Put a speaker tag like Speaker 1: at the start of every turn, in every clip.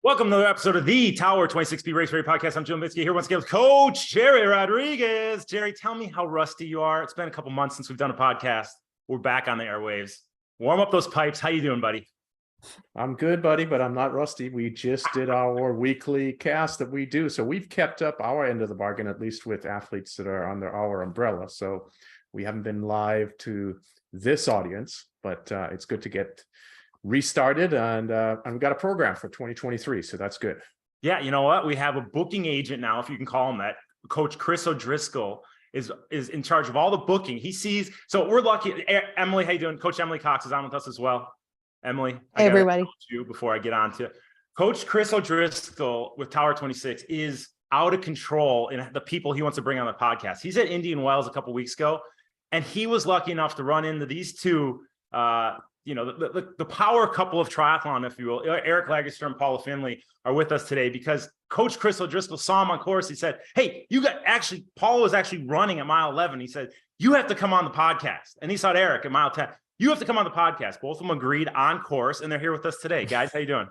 Speaker 1: Welcome to another episode of the Tower 26B Race Radio Podcast. I'm Joe Mitsky here once again with Coach Gerry Rodriguez. Gerry, tell me how rusty you are. It's been a couple months since we've done a podcast. We're back on the airwaves. Warm up those pipes. How you doing, buddy?
Speaker 2: I'm good, buddy, but I'm not rusty. We just did our weekly cast that we do. So we've kept up our end of the bargain, at least with athletes that are under our umbrella. So we haven't been live to this audience, but it's good to get restarted, and I've got a program for 2023, so that's good.
Speaker 1: Yeah, you know what? We have a booking agent now, if you can call him that. Coach Chris O'Driscoll is in charge of all the booking. He sees, so we're lucky. Emily, how you doing? Coach Emily Cox is on with us as well. Emily,
Speaker 3: hey, everybody.
Speaker 1: You before I get on to Coach Chris O'Driscoll with Tower 26 is out of control in the people he wants to bring on the podcast. He's at Indian Wells a couple of weeks ago, and he was lucky enough to run into these two. The power couple of triathlon, if you will, Eric Lagerstrom and Paula Findlay are with us today because Coach Chris O'Driscoll saw him on course. He said, hey, Paula was actually running at mile 11. He said, you have to come on the podcast. And he saw Eric at mile 10. You have to come on the podcast. Both of them agreed on course, and they're here with us today. Guys, how you doing?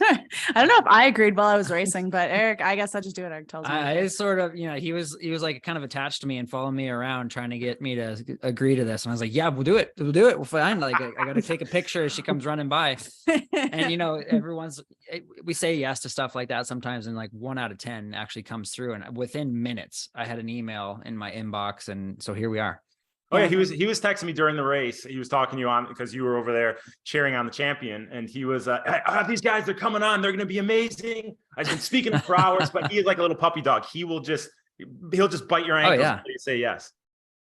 Speaker 3: I don't know if I agreed while I was racing, but Eric, I guess I just do what Eric tells me.
Speaker 4: I sort of, he was like kind of attached to me and following me around, trying to get me to agree to this. And I was like, yeah, we'll do it. We'll find, like, I got to take a picture as she comes running by. And, we say yes to stuff like that sometimes. And like 1 out of 10 actually comes through. And within minutes, I had an email in my inbox. And so here we are.
Speaker 1: Oh yeah, he was texting me during the race. He was talking to you on because you were over there cheering on the champion, and he was these guys, they're coming on, they're going to be amazing. I've been speaking to him for hours, but he is like a little puppy dog. He'll just bite your ankles until you say yes.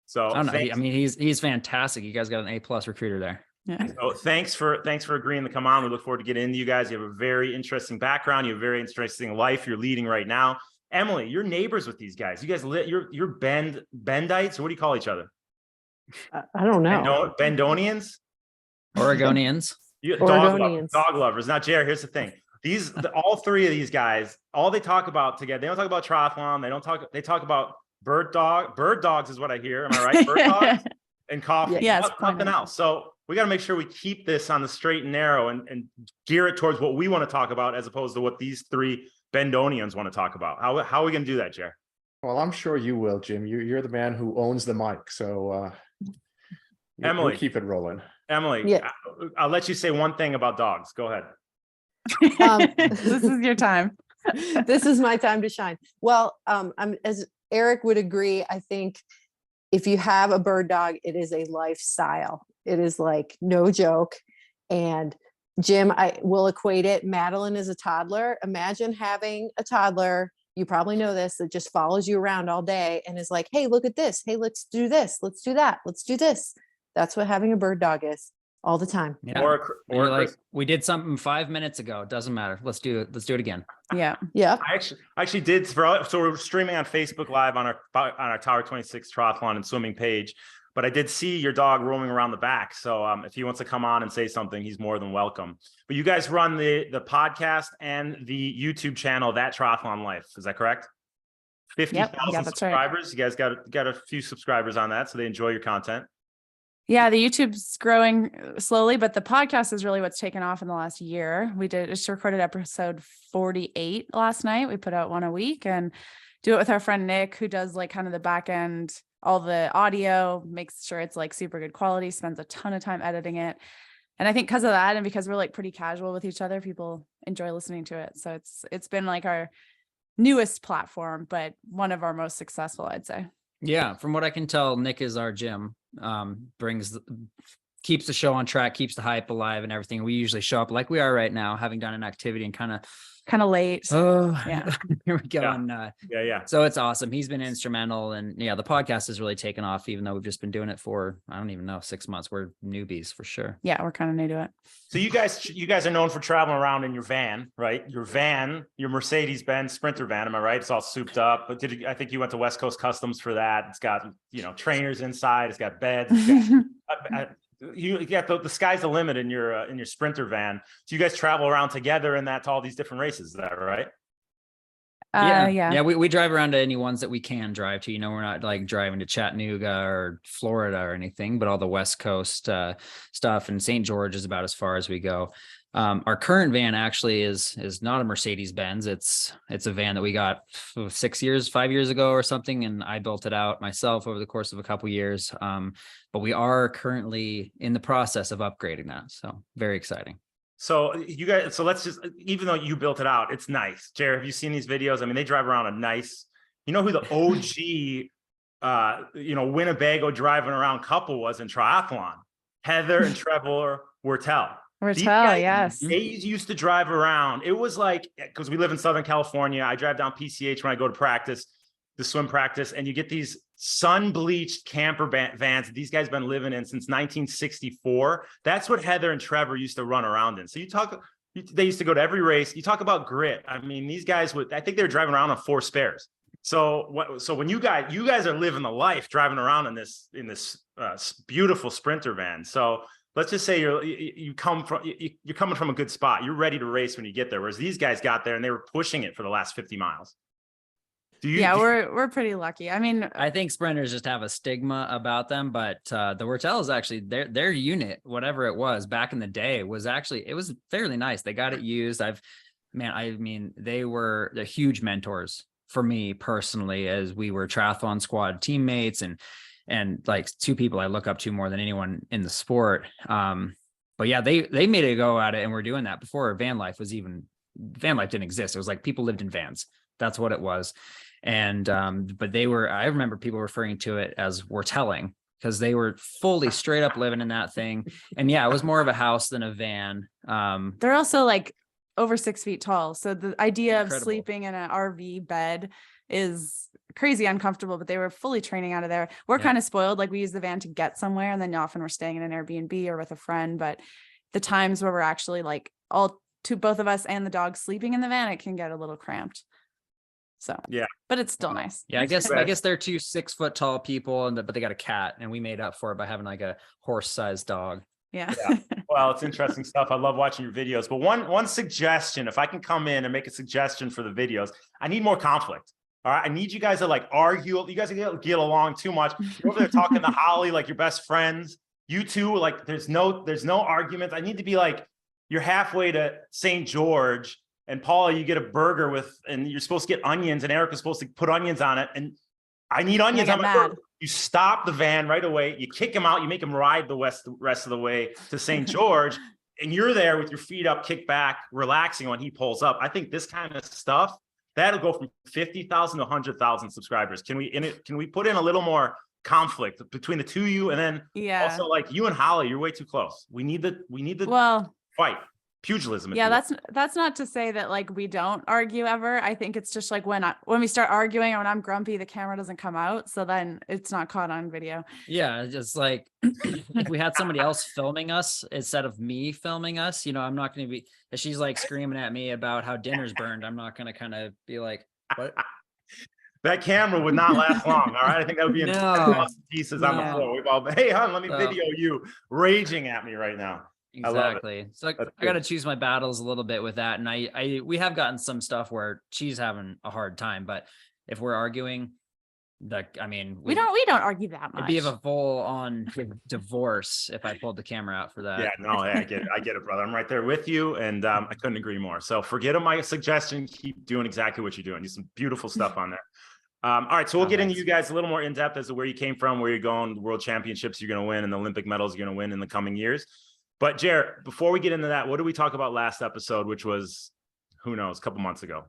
Speaker 1: So
Speaker 4: he's fantastic. You guys got an A+ recruiter there.
Speaker 3: Yeah.
Speaker 1: So thanks for agreeing to come on. We look forward to getting into you guys. You have a very interesting background. You have a very interesting life you're leading right now. Emily, you're neighbors with these guys. You guys you're Bendites, or what do you call each other?
Speaker 3: I don't know.
Speaker 1: Bendonians?
Speaker 4: Oregonians.
Speaker 1: Dog lovers. Now, Gerry, here's the thing. All three of these guys, all they talk about together, they don't talk about triathlon. They talk about bird dogs is what I hear. Am I right? Bird dogs and coffee.
Speaker 3: Yes.
Speaker 1: Nothing else. So we got to make sure we keep this on the straight and narrow and gear it towards what we want to talk about as opposed to what these three Bendonians want to talk about. How are we going to do that, Gerry?
Speaker 2: Well, I'm sure you will, Jim. You're the man who owns the mic, so
Speaker 1: Emily,
Speaker 2: we'll keep it rolling.
Speaker 1: Emily,
Speaker 3: yeah.
Speaker 1: I'll let you say one thing about dogs. Go ahead.
Speaker 3: This is your time. This is my time to shine. Well, as Eric would agree, I think if you have a bird dog, it is a lifestyle. It is like no joke. And Jim, I will equate it. Madeline is a toddler. Imagine having a toddler. You probably know this, that just follows you around all day and is like, hey, look at this. Hey, let's do this. Let's do that. Let's do this. That's what having a bird dog is all the time.
Speaker 4: Yeah. Or like, we did something 5 minutes ago. It doesn't matter. Let's do it. Let's do it again.
Speaker 3: Yeah. Yeah.
Speaker 1: I actually did. So we're streaming on Facebook Live on our Tower 26 triathlon and swimming page. But I did see your dog roaming around the back. So if he wants to come on and say something, he's more than welcome. But you guys run the podcast and the YouTube channel, That Triathlon Life. Is that correct? 50,000 subscribers. Right. You guys got a few subscribers on that, so they enjoy your content.
Speaker 3: Yeah, the YouTube's growing slowly, but the podcast is really what's taken off in the last year. We just recorded episode 48 last night. We put out one a week and do it with our friend Nick, who does like kind of the back end, all the audio, makes sure it's like super good quality, spends a ton of time editing it. And I think because of that, and because we're like pretty casual with each other, people enjoy listening to it. So it's been like our newest platform, but one of our most successful, I'd say.
Speaker 4: Yeah. From what I can tell, Nick is our gym, keeps the show on track, keeps the hype alive and everything. We usually show up like we are right now, having done an activity and kind of
Speaker 3: kind of late.
Speaker 4: Oh, yeah. Here we go.
Speaker 1: Yeah.
Speaker 4: And, so it's awesome. He's been instrumental, and the podcast has really taken off, even though we've just been doing it for, I don't even know, 6 months. We're newbies for sure.
Speaker 3: Yeah, we're kind of new to it.
Speaker 1: So you guys are known for traveling around in your van, right? Your Mercedes-Benz Sprinter van, am I right? It's all souped up. But I think you went to West Coast Customs for that. It's got, trainers inside. It's got beds. You got the sky's the limit in your Sprinter van. So you guys travel around together in that to all these different races. Is that right?
Speaker 3: Yeah.
Speaker 4: We drive around to any ones that we can drive to. We're not like driving to Chattanooga or Florida or anything, but all the West Coast stuff, and St. George is about as far as we go. Our current van actually is not a Mercedes-Benz. It's a van that we got 5 years ago or something, and I built it out myself over the course of a couple years. But we are currently in the process of upgrading that, so very exciting.
Speaker 1: So you guys, so let's just, even though you built it out, it's nice. Jared, have you seen these videos? I mean, they drive around a nice, you know who the OG, Winnebago driving around couple was in triathlon? Heather and Trevor Wertel.
Speaker 3: Yes.
Speaker 1: They used to drive around. It was like, because we live in Southern California, I drive down PCH when I go to practice, the swim practice, and you get these sun-bleached camper vans that these guys have been living in since 1964. That's what Heather and Trevor used to run around in. So they used to go to every race. You talk about grit. I mean, these guys I think they were driving around on 4 spares. So when you guys are living the life driving around in this beautiful Sprinter van. So let's just say you're coming from a good spot. You're ready to race when you get there. Whereas these guys got there and they were pushing it for the last 50 miles.
Speaker 5: We're pretty lucky. I mean,
Speaker 4: I think sprinters just have a stigma about them, but the Wertels actually their unit, whatever it was back in the day, it was fairly nice. They got it used. They were the huge mentors for me personally, as we were triathlon squad teammates and like 2 people I look up to more than anyone in the sport. But yeah, they made a go at it, and we're doing that before van life didn't exist. It was like people lived in vans. That's what it was. And but I remember people referring to it as Werteling, because they were fully straight up living in that thing. And yeah, it was more of a house than a van.
Speaker 5: they're also like over 6 feet tall. So the idea
Speaker 4: Incredible.
Speaker 5: of sleeping in an RV bed is crazy uncomfortable, but they were fully training out of there. We're kind of spoiled. Like, we use the van to get somewhere, and then often we're staying in an Airbnb or with a friend. But the times where we're actually like both of us and the dog sleeping in the van, it can get a little cramped. So
Speaker 1: yeah,
Speaker 5: but it's still nice.
Speaker 4: Yeah, I guess they're 2 6-foot tall people, but they got a cat, and we made up for it by having like a horse-sized dog.
Speaker 5: Yeah.
Speaker 1: Well, it's interesting stuff. I love watching your videos. But one suggestion, if I can come in and make a suggestion for the videos, I need more conflict. All right. I need you guys to like argue. You guys get along too much. You're over there talking to Holly like your best friends. You two, like there's no arguments. I need to be like, you're halfway to St. George, and Paula, you get a burger and you're supposed to get onions, and Eric is supposed to put onions on it. And I need onions on my burger. You stop the van right away. You kick him out. You make him ride the rest of the way to St. George. And you're there with your feet up, kick back, relaxing when he pulls up. I think this kind of stuff, that'll go from 50,000 to 100,000 subscribers. Can we put in a little more conflict between the two of you? And then also, like, you and Holly, you're way too close. We need the fight. Pugilism.
Speaker 5: Yeah, that's not to say that like we don't argue ever. I think it's just like when we start arguing or when I'm grumpy, the camera doesn't come out, so then it's not caught on video.
Speaker 4: Yeah, just like if we had somebody else filming us instead of me filming us, I'm not going to be. If she's like screaming at me about how dinner's burned, I'm not going to kind of be like, what?
Speaker 1: That camera would not last long. All right, I think that would be in pieces on the floor. Hey, hon, let me video you raging at me right now.
Speaker 4: Exactly. So I got to choose my battles a little bit with that. And we have gotten some stuff where she's having a hard time, but if we're arguing, we don't argue that much. It'd be a full on divorce if I pulled the camera out for that.
Speaker 1: Yeah, no, I get it, brother. I'm right there with you. And I couldn't agree more. So forget my suggestion. Keep doing exactly what you're doing. There's some beautiful stuff on there. All right, so we'll get into you guys a little more in depth as to where you came from, where you're going, the world championships you're going to win, and the Olympic medals you're going to win in the coming years. But Jared, before we get into that, what did we talk about last episode, which was, who knows, a couple months ago?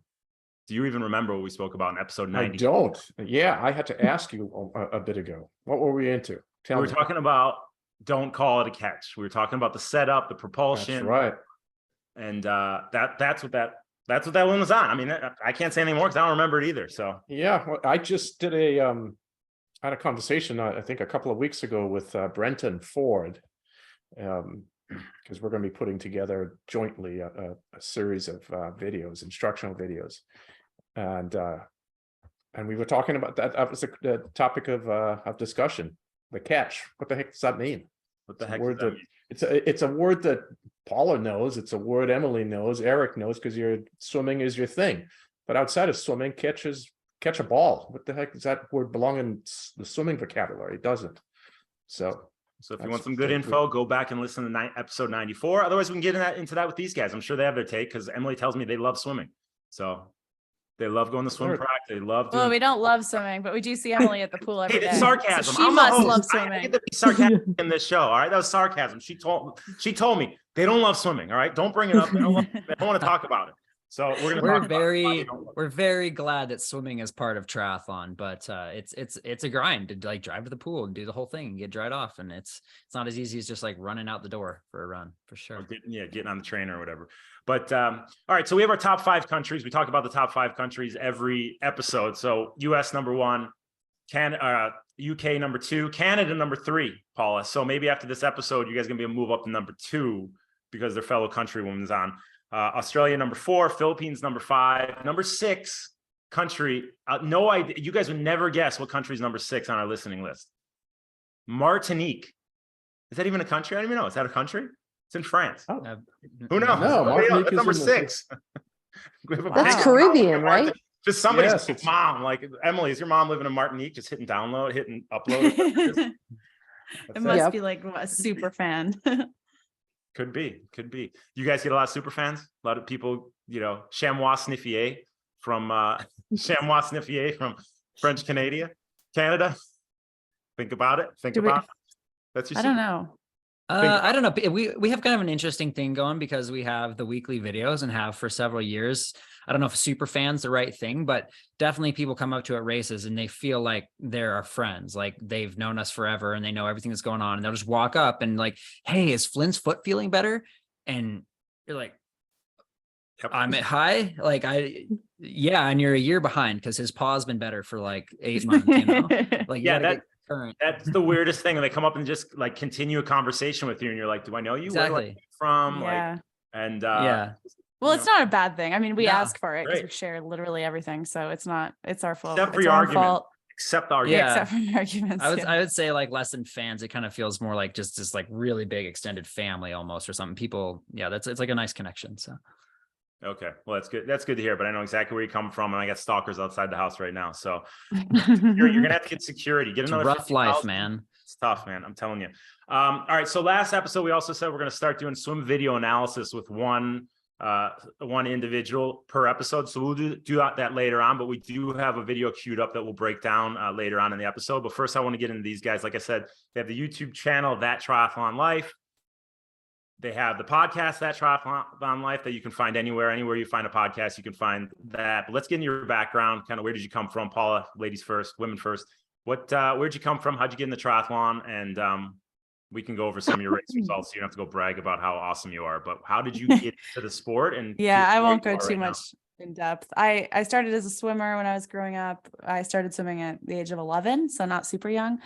Speaker 1: Do you even remember what we spoke about in episode 90?
Speaker 2: I don't. Yeah, I had to ask you a bit ago. What were we into?
Speaker 1: We were talking about don't call it a catch. We were talking about the setup, the propulsion.
Speaker 2: That's right.
Speaker 1: And that's what that one was on. I mean, I can't say anything more because I don't remember it either. So
Speaker 2: yeah, well, I just did had a conversation I think a couple of weeks ago with Brenton Ford. Because we're going to be putting together jointly a series of instructional videos, and we were talking about that. That was the topic of discussion. The catch. What the heck does that mean?
Speaker 1: What the heck does that mean?
Speaker 2: It's a word that Paula knows. It's a word Emily knows. Eric knows because swimming is your thing. But outside of swimming, catch a ball. What the heck does that word belong in the swimming vocabulary? It doesn't. So.
Speaker 1: So if you
Speaker 2: That's
Speaker 1: want some good
Speaker 2: so
Speaker 1: info, go back and listen to episode 94. Otherwise, we can get into that with these guys. I'm sure they have their take because Emily tells me they love swimming. So they love going to swim
Speaker 2: Sure.
Speaker 1: practice. They love
Speaker 5: Well,
Speaker 1: doing.
Speaker 5: we don't love swimming, but we do see Emily at the pool every
Speaker 1: Hey,
Speaker 5: day.
Speaker 1: it's sarcasm.
Speaker 5: So she
Speaker 1: I'm the
Speaker 5: must
Speaker 1: host.
Speaker 5: love
Speaker 1: I
Speaker 5: swimming.
Speaker 1: get to be sarcastic in this show. All right, that was sarcasm. She told me they don't love swimming. All right, don't bring it up. They don't want to talk about it. So we're gonna talk
Speaker 4: we're very glad that swimming is part of triathlon, but it's a grind to like drive to the pool and do the whole thing and get dried off, and it's not as easy as just like running out the door for a run, for sure.
Speaker 1: Getting on the train or whatever. But all right, so we have our top 5 countries. We talk about the top 5 countries every episode. So US number 1, UK number 2, Canada number 3, Paula. So maybe after this episode, you guys are gonna be able to move up to number 2 because their fellow countrywoman's on. Australia number 4, Philippines number 5, number 6 country. No idea. You guys would never guess what country is number 6 on our listening list. Martinique. Is that even a country? I don't even know. Is that a country? It's in France.
Speaker 2: Oh.
Speaker 1: Who knows?
Speaker 2: No, Martinique
Speaker 1: that's number
Speaker 2: is in
Speaker 1: 6.
Speaker 3: That's Caribbean, right?
Speaker 1: Just somebody's
Speaker 2: Yes,
Speaker 1: mom, like Emily, is your mom living in Martinique? Just hitting download, hitting upload.
Speaker 5: It must be like a super fan.
Speaker 1: Could be. You guys get a lot of super fans. A lot of people, Chamois Sniffier from French Canada. Think about it. That's your
Speaker 5: I don't know.
Speaker 4: I don't know. We have kind of an interesting thing going because we have the weekly videos and have for several years. I don't know if super fan's the right thing, but definitely people come up to at races and they feel like they're our friends. Like they've known us forever and they know everything that's going on. And they'll just walk up and like, hey, is Flynn's foot feeling better? And you're like,
Speaker 1: Yep.
Speaker 4: I'm at high. Like and you're a year behind because his paw's been better for like 8 months, Like, current.
Speaker 1: That's the weirdest thing. And they come up and just like continue a conversation with you. And you're like, do I know you?
Speaker 4: Exactly.
Speaker 1: Where do I come from?
Speaker 5: Yeah.
Speaker 1: Well,
Speaker 5: It's not a bad thing. I mean, we
Speaker 4: No,
Speaker 5: ask for it because we
Speaker 1: right.
Speaker 5: share literally everything. So it's our fault.
Speaker 1: Except for
Speaker 5: It's
Speaker 1: your
Speaker 5: our
Speaker 1: argument.
Speaker 5: fault.
Speaker 1: Except our
Speaker 4: Yeah.
Speaker 5: Except for your arguments.
Speaker 4: I would say like less than fans. It kind of feels more like just this like really big extended family almost or something. People, it's like a nice connection. So.
Speaker 1: Okay. Well, that's good. That's good to hear. But I know exactly where you come from, and I got stalkers outside the house right now. So you're gonna have to get security. Get
Speaker 4: It's
Speaker 1: another
Speaker 4: rough life,
Speaker 1: 50,000.
Speaker 4: man.
Speaker 1: It's tough, man. I'm telling you. All right. So last episode, we also said we're gonna start doing swim video analysis with one individual per episode. So we'll do that later on. But we do have a video queued up that we'll break down later on in the episode. But first, I want to get into these guys. Like I said, they have the YouTube channel That Triathlon Life. They have the podcast, That Triathlon Life, that you can find anywhere you find a podcast, you can find that. But let's get into your background. Kind of where did you come from, Paula? Ladies first, women first. Where'd you come from? How'd you get in the triathlon? And we can go over some of your race results. So you don't have to go brag about how awesome you are. But how did you get into the sport? And
Speaker 5: I won't go too much in depth. I started as a swimmer when I was growing up. I started swimming at the age of 11, so not super young.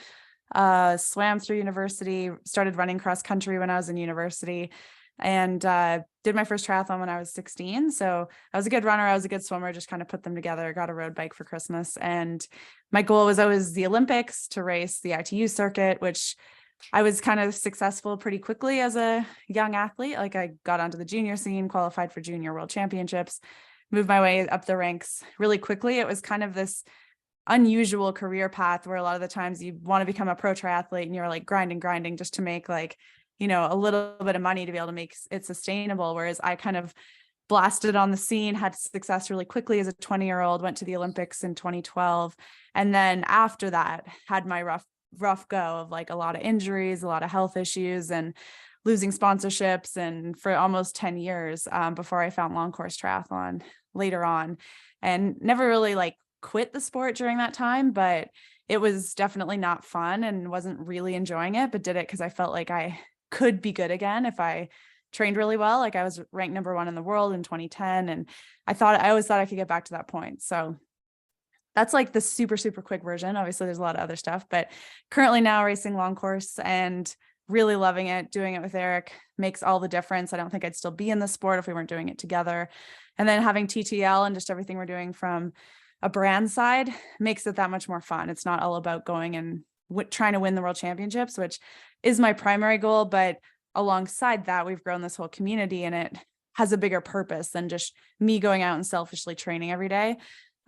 Speaker 5: Swam through university, started running cross country when I was in university, and did my first triathlon when I was 16. So I was a good runner. I was a good swimmer, just kind of put them together. Got a road bike for Christmas. And my goal was always the Olympics, to race the ITU circuit, which I was kind of successful pretty quickly as a young athlete. Like I got onto the junior scene, qualified for junior world championships, moved my way up the ranks really quickly. It was kind of this unusual career path where a lot of the times you want to become a pro triathlete and you're like grinding just to make like, a little bit of money to be able to make it sustainable. Whereas I kind of blasted on the scene, had success really quickly as a 20-year-old, went to the Olympics in 2012. And then after that had my rough go of like a lot of injuries, a lot of health issues, and losing sponsorships, and for almost 10 years before I found long course triathlon later on, and never really like quit the sport during that time, but it was definitely not fun and wasn't really enjoying it, but did it because I felt like I could be good again if I trained really well. Like I was ranked number 1 in the world in 2010. And I always thought I could get back to that point. So that's like the super, super quick version. Obviously there's a lot of other stuff, but currently now racing long course and really loving it. Doing it with Eric makes all the difference. I don't think I'd still be in the sport if we weren't doing it together. And then having TTL and just everything we're doing from a brand side makes it that much more fun. It's not all about going and trying to win the world championships, which is my primary goal. But alongside that, we've grown this whole community and it has a bigger purpose than just me going out and selfishly training every day.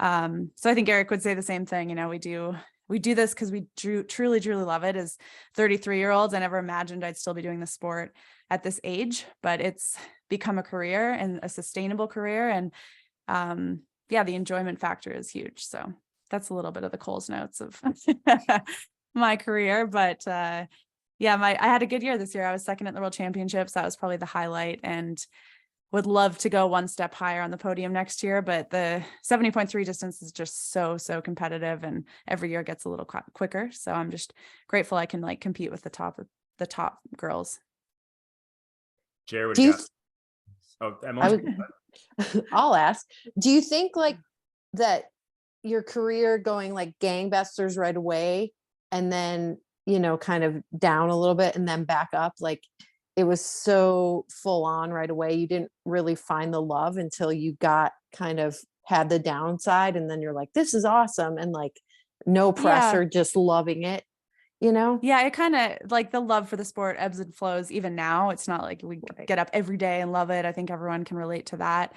Speaker 5: So I think Eric would say the same thing. We do we do this because we truly love it. As 33-year-olds, I never imagined I'd still be doing the sport at this age, but it's become a career and a sustainable career. And yeah, the enjoyment factor is huge. So that's a little bit of the Coles notes of my career. But yeah, I had a good year this year. I was second at the World Championships. That was probably the highlight, and would love to go one step higher on the podium next year. But the 70.3 distance is just so competitive, and every year gets a little quicker. So I'm just grateful I can like compete with the top girls.
Speaker 1: Gerry, what
Speaker 3: Do
Speaker 1: do you
Speaker 3: you
Speaker 1: got? Oh, Emily?
Speaker 3: I'll ask, do you think like that your career going like gangbusters right away and then, you know, kind of down a little bit and then back up, like it was so full on right away, you didn't really find the love until you got kind of had the downside, and then you're like, this is awesome, and like no pressure, just loving it, you know?
Speaker 5: Yeah, it kind of like the love for the sport ebbs and flows even now. It's not like we get up every day and love it. I think everyone can relate to that.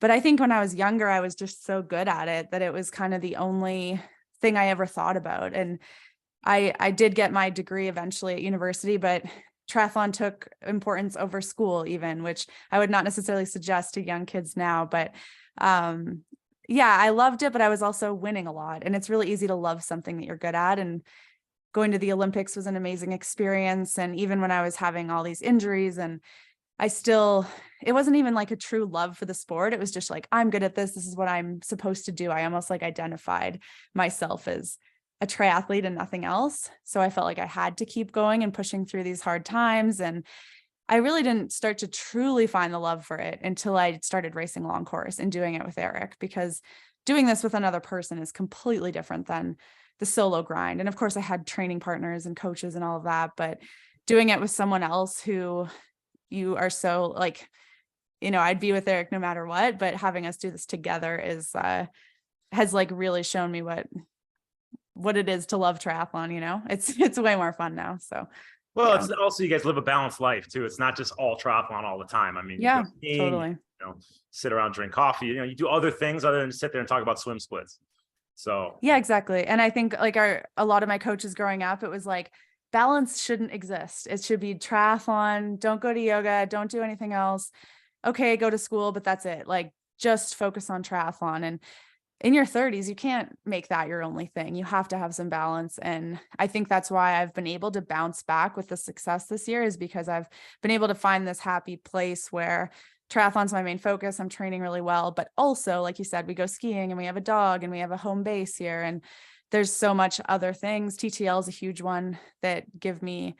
Speaker 5: But I think when I was younger, I was just so good at it that it was kind of the only thing I ever thought about. And I did get my degree eventually at university, but triathlon took importance over school even, which I would not necessarily suggest to young kids now. But yeah, I loved it, but I was also winning a lot. And it's really easy to love something that you're good at. And going to the Olympics was an amazing experience. And even when I was having all these injuries, and it wasn't even like a true love for the sport. It was just like, I'm good at this. This is what I'm supposed to do. I almost like identified myself as a triathlete and nothing else. So I felt like I had to keep going and pushing through these hard times. And I really didn't start to truly find the love for it until I started racing long course and doing it with Eric, because doing this with another person is completely different than the solo grind. And of course I had training partners and coaches and all of that, but doing it with someone else who you are so like, you know, I'd be with Eric no matter what, but having us do this together has like really shown me what it is to love triathlon. You know, it's way more fun now. So,
Speaker 1: Well,
Speaker 5: yeah.
Speaker 1: It's also, you guys live a balanced life too. It's not just all triathlon all the time. I mean,
Speaker 5: Yeah,
Speaker 1: you go skiing,
Speaker 5: totally.
Speaker 1: you know, sit around, drink coffee, you know, you do other things other than sit there and talk about swim splits. So
Speaker 5: Yeah, exactly. And I think like a lot of my coaches growing up, it was like, balance shouldn't exist. It should be triathlon. Don't go to yoga. Don't do anything else. Okay, go to school, but that's it. Like just focus on triathlon. And in your 30s, you can't make that your only thing. You have to have some balance. And I think that's why I've been able to bounce back with the success this year, is because I've been able to find this happy place where triathlon's my main focus. I'm training really well, but also, like you said, we go skiing and we have a dog and we have a home base here. And there's so much other things. TTL is a huge one that give me,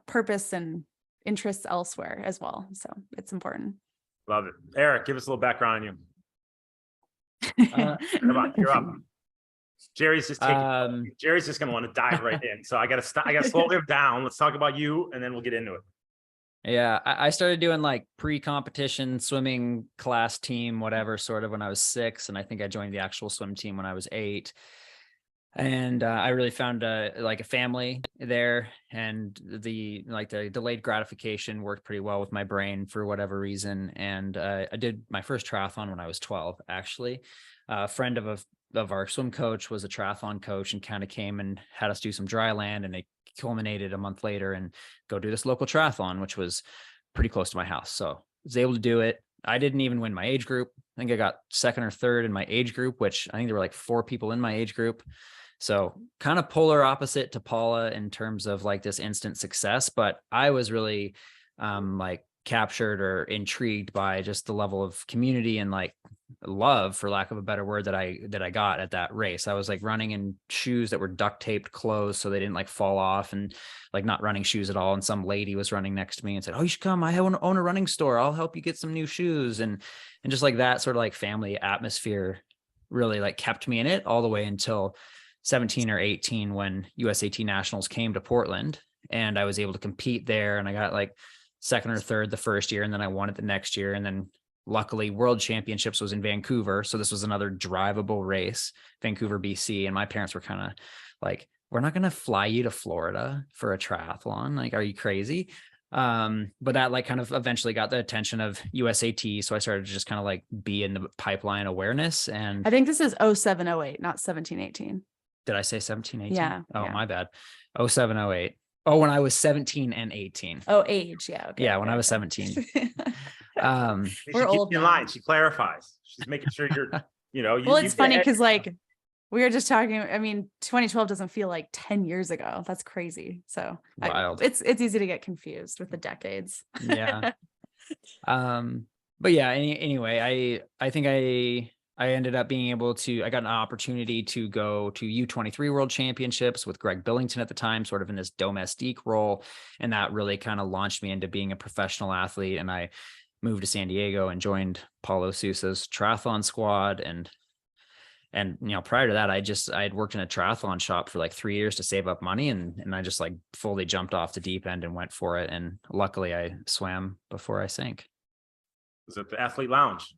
Speaker 5: purpose and interests elsewhere as well. So it's important.
Speaker 1: love it. Eric, give us a little background on you. Come on, you're up. Gerry's just going to want to dive right in. So I got to slow him down. Let's talk about you and then we'll get into it.
Speaker 4: Yeah, I started doing like pre-competition swimming class team, whatever, sort of when I was 6. And I think I joined the actual swim team when I was 8. And I really found a family there, and the delayed gratification worked pretty well with my brain for whatever reason. And I did my first triathlon when I was 12, actually. A friend of our swim coach was a triathlon coach and kind of came and had us do some dry land, and it culminated a month later and go do this local triathlon, which was pretty close to my house. So I was able to do it. I didn't even win my age group. I think I got 2nd or 3rd in my age group, which I think there were like 4 people in my age group. So kind of polar opposite to Paula in terms of like this instant success, but I was really captured or intrigued by just the level of community and like love, for lack of a better word, that I got at that race. I was like running in shoes that were duct taped closed so they didn't like fall off, and like not running shoes at all. And some lady was running next to me and said, "Oh, you should come. I own a running store. I'll help you get some new shoes." And just like that sort of like family atmosphere really like kept me in it all the way until 17 or 18 when USAT Nationals came to Portland, and I was able to compete there, and I got like 2nd or 3rd the first year, and then I won it the next year. And then luckily World Championships was in Vancouver, so this was another drivable race, Vancouver, BC, and my parents were kind of like, "We're not going to fly you to Florida for a triathlon. Like, are you crazy?" But that like kind of eventually got the attention of USAT, so I started to just kind of like be in the pipeline awareness. And
Speaker 5: I think this is 07, 08, not 17, 18.
Speaker 4: Did I say 17, 18?
Speaker 5: Yeah.
Speaker 4: Oh,
Speaker 5: yeah.
Speaker 4: my bad. 07, 08. Oh, when I was 17 and 18.
Speaker 5: Oh, age. Yeah. Okay.
Speaker 4: Yeah, when I was
Speaker 5: okay.
Speaker 4: 17.
Speaker 1: She
Speaker 5: We're
Speaker 1: keeps
Speaker 5: old
Speaker 1: you in
Speaker 5: now.
Speaker 1: line. She clarifies. She's making sure you're,
Speaker 5: Well, it's funny because like we were just talking. I mean, 2012 doesn't feel like 10 years ago. That's crazy. So
Speaker 4: Wild.
Speaker 5: it's easy to get confused with the decades.
Speaker 4: Yeah. But yeah, anyway, I think I ended up being able to, I got an opportunity to go to U23 World Championships with Greg Billington at the time, sort of in this domestique role. And that really kind of launched me into being a professional athlete. And I moved to San Diego and joined Paulo Sousa's triathlon squad. And prior to that, I had worked in a triathlon shop for like 3 years to save up money. And I just like fully jumped off the deep end and went for it. And luckily I swam before I sank.
Speaker 1: Was it the Athlete Lounge?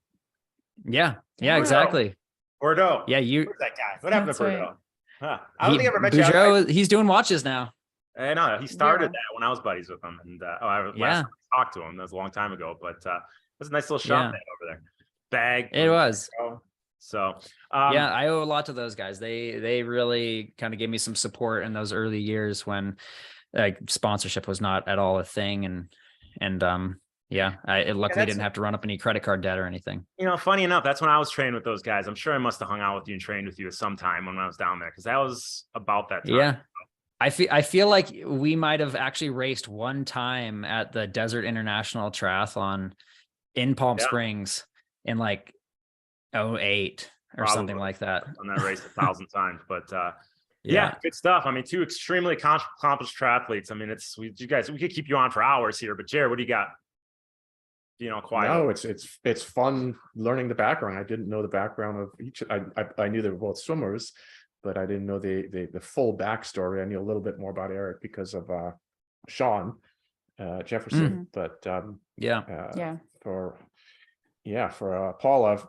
Speaker 4: Yeah,
Speaker 5: Yeah.
Speaker 4: exactly.
Speaker 1: Bordeaux.
Speaker 4: Yeah,
Speaker 1: Where's that guy? What happened
Speaker 5: That's
Speaker 1: to
Speaker 5: right.
Speaker 1: Bordeaux? Huh. I don't think I ever met you.
Speaker 4: Boudreaux, he's doing watches now.
Speaker 1: I know he started
Speaker 5: Yeah.
Speaker 1: that when I was buddies with him, and last
Speaker 4: Yeah.
Speaker 1: time I talked to him, that was a long time ago. But it was a nice little shop
Speaker 4: Yeah.
Speaker 1: they had over there. Bag.
Speaker 4: It was.
Speaker 1: So
Speaker 4: Yeah, I owe a lot to those guys. They really kind of gave me some support in those early years when like sponsorship was not at all a thing, and yeah, I luckily didn't have to run up any credit card debt or anything.
Speaker 1: funny enough, that's when I was training with those guys. I'm sure I must have hung out with you and trained with you at some time when I was down there, because that was about that time.
Speaker 4: Yeah. I feel like we might have actually raced one time at the Desert International Triathlon in Palm Springs in like 08 or something like that.
Speaker 1: On that race 1,000 times, but yeah, good stuff. I mean, two extremely accomplished triathletes. I mean, we could keep you on for hours here, but Gerry, what do you got? Quiet.
Speaker 2: No, it's fun learning the background. I didn't know the background of each. I knew they were both swimmers, but I didn't know the full backstory. I knew a little bit more about Eric because of Sean Jefferson. But for Paula,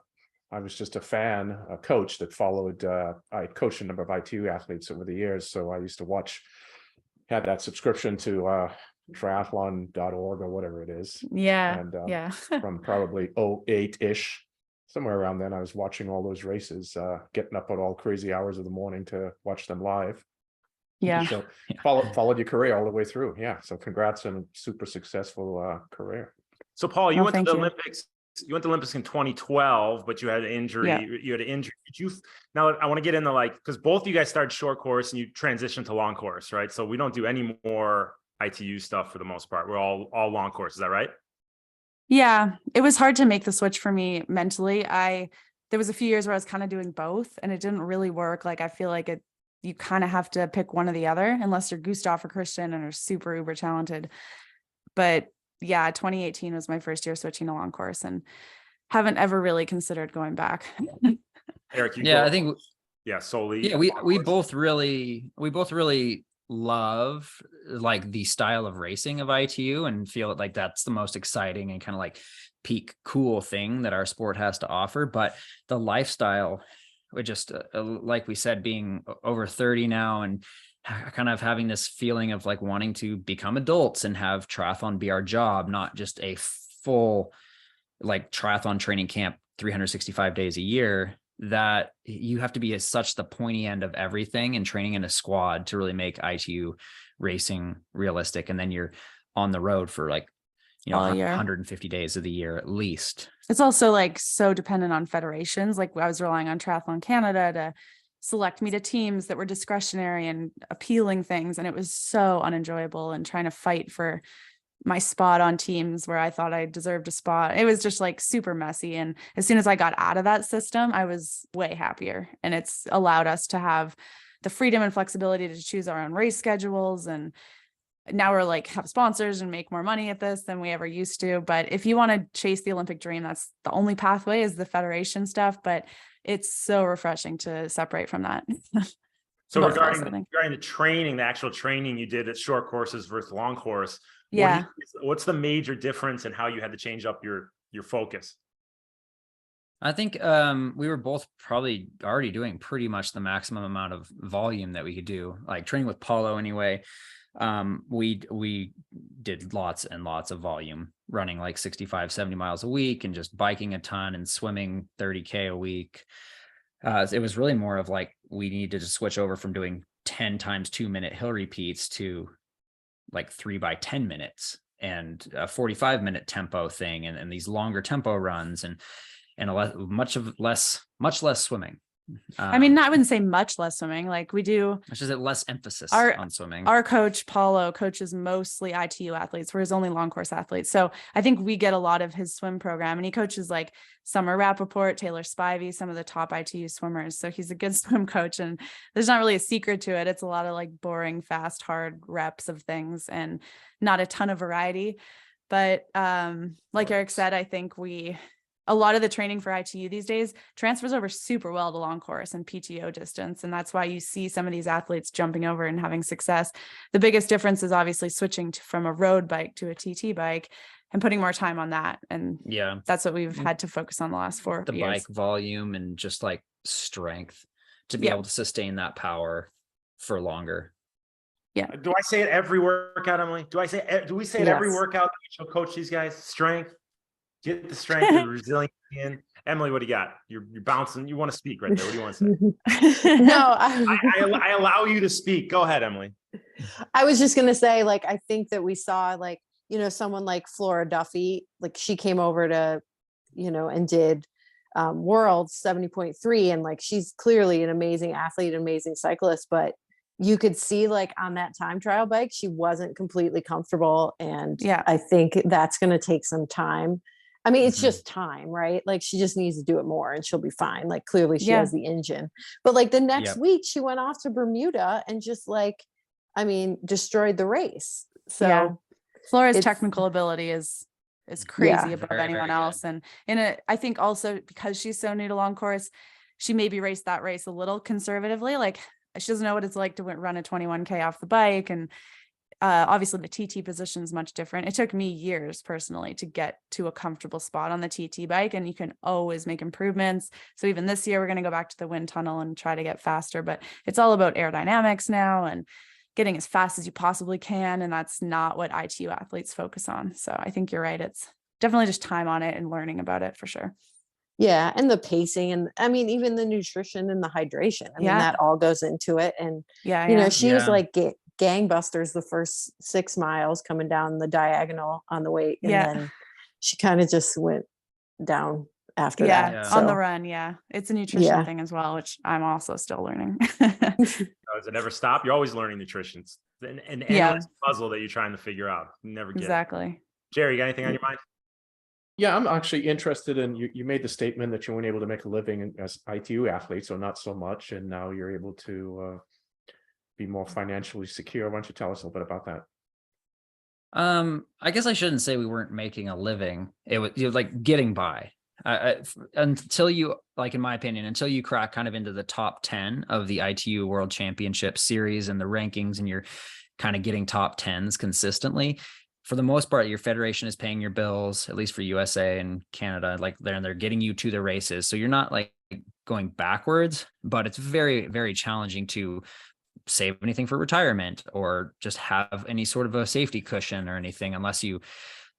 Speaker 2: I was just a fan, a coach that followed. I coached a number of ITU athletes over the years, so I used to had that subscription to triathlon.org or whatever it is.
Speaker 5: Yeah.
Speaker 2: And from probably 08-ish, somewhere around then, I was watching all those races, getting up at all crazy hours of the morning to watch them live.
Speaker 5: Yeah.
Speaker 2: So followed your career all the way through. Yeah. So congrats on a super successful career.
Speaker 1: So Paul, you went to the
Speaker 5: thank you.
Speaker 1: Olympics. You went to the Olympics in 2012, but you had an injury.
Speaker 5: Yeah.
Speaker 1: You had an injury. Now I want to get into because both of you guys started short course and you transitioned to long course, right? So we don't do any more ITU stuff for the most part. We're all long course. Is that right?
Speaker 5: Yeah, it was hard to make the switch for me mentally. There was a few years where I was kind of doing both and it didn't really work. Like I feel like you kind of have to pick one or the other unless you're Gustav or Christian and are super uber talented. But yeah, 2018 was my first year switching to long course and haven't ever really considered going back.
Speaker 1: Eric,
Speaker 4: I think
Speaker 1: solely.
Speaker 4: Yeah, we both really love like the style of racing of ITU and feel like that's the most exciting and kind of like peak cool thing that our sport has to offer. But the lifestyle, we just like we said, being over 30 now and kind of having this feeling of like wanting to become adults and have triathlon be our job, not just a full like triathlon training camp 365 days a year, that you have to be such the pointy end of everything and training in a squad to really make ITU racing realistic. And then you're on the road for like, 150 days of the year at least.
Speaker 5: It's also like so dependent on federations. Like I was relying on Triathlon Canada to select me to teams that were discretionary and appealing things. And it was so unenjoyable and trying to fight for my spot on teams where I thought I deserved a spot. It was just like super messy. And as soon as I got out of that system, I was way happier. And it's allowed us to have the freedom and flexibility to choose our own race schedules. And now we're like have sponsors and make more money at this than we ever used to. But if you want to chase the Olympic dream, that's the only pathway is the federation stuff. But it's so refreshing to separate from that.
Speaker 1: So regarding the training, the actual training you did at short courses versus long course,
Speaker 5: yeah.
Speaker 1: What's the major difference in how you had to change up your focus?
Speaker 4: I think we were both probably already doing pretty much the maximum amount of volume that we could do, like training with Paulo anyway. We did lots and lots of volume, running like 65, 70 miles a week and just biking a ton and swimming 30K a week. It was really more of like, we needed to switch over from doing 10 times 2-minute hill repeats to like 3 by 10 minutes and a 45-minute tempo thing, and these longer tempo runs, and much less swimming.
Speaker 5: I mean, I wouldn't say much less swimming. Like we do,
Speaker 4: which is less emphasis on swimming.
Speaker 5: Our coach Paulo coaches mostly ITU athletes. We're his only long course athletes. So I think we get a lot of his swim program, and he coaches like Summer Rappaport, Taylor Spivey, some of the top ITU swimmers. So he's a good swim coach, and there's not really a secret to it. It's a lot of like boring, fast, hard reps of things and not a ton of variety. But like Eric said, I think a lot of the training for ITU these days transfers over super well to long course and PTO distance. And that's why you see some of these athletes jumping over and having success. The biggest difference is obviously switching from a road bike to a TT bike and putting more time on that. And
Speaker 4: yeah,
Speaker 5: that's what we've had to focus on the last 4 years.
Speaker 4: Bike volume and just like strength to be able to sustain that power for longer.
Speaker 5: Yeah.
Speaker 1: Do I say it every workout, Emily? Do we say it every workout that we shall coach these guys? Strength. Get the strength and resilience in. Emily, what do you got? You're bouncing. You want to speak right there. What do you want to say?
Speaker 3: No,
Speaker 1: I allow you to speak. Go ahead, Emily.
Speaker 3: I was just going to say, like, I think that we saw, like, someone like Flora Duffy, like she came over to, and did Worlds 70.3. And like, she's clearly an amazing athlete, amazing cyclist, but you could see like on that time trial bike, she wasn't completely comfortable. And I think that's going to take some time. I mean, it's just time, right? Like she just needs to do it more and she'll be fine. Like clearly she has the engine, but like the next week she went off to Bermuda and just like, destroyed the race. So
Speaker 5: Flora's technical ability is crazy above anyone else. And I think also because she's so new to long course, she maybe raced that race a little conservatively. Like she doesn't know what it's like to run a 21K off the bike. And obviously the TT position is much different. It took me years personally to get to a comfortable spot on the TT bike, and you can always make improvements. So even this year, we're going to go back to the wind tunnel and try to get faster, but it's all about aerodynamics now and getting as fast as you possibly can. And that's not what ITU athletes focus on. So I think you're right. It's definitely just time on it and learning about it for sure.
Speaker 3: Yeah. And the pacing, and even the nutrition and the hydration. I mean, that all goes into it. And, she was like gangbusters the first 6 miles coming down the diagonal on the way. And then she kind of just went down after that.
Speaker 5: Yeah. So, on the run. Yeah. It's a nutrition thing as well, which I'm also still learning.
Speaker 1: Does it ever stop? You're always learning nutrition. It's an endless puzzle that you're trying to figure out. You never get
Speaker 5: exactly.
Speaker 1: Gerry, you got anything on your mind?
Speaker 2: Yeah, I'm actually interested in, you made the statement that you weren't able to make a living as ITU athletes, so not so much. And now you're able to be more financially secure. Why don't you tell us a little bit about that?
Speaker 4: I guess I shouldn't say we weren't making a living. It was like getting by. Until you, like in my opinion, until you crack kind of into the top 10 of the ITU World Championship series and the rankings, and you're kind of getting top 10s consistently, for the most part, your federation is paying your bills, at least for USA and Canada. Like they're getting you to the races. So you're not like going backwards, but it's very, very challenging to save anything for retirement or just have any sort of a safety cushion or anything, unless you,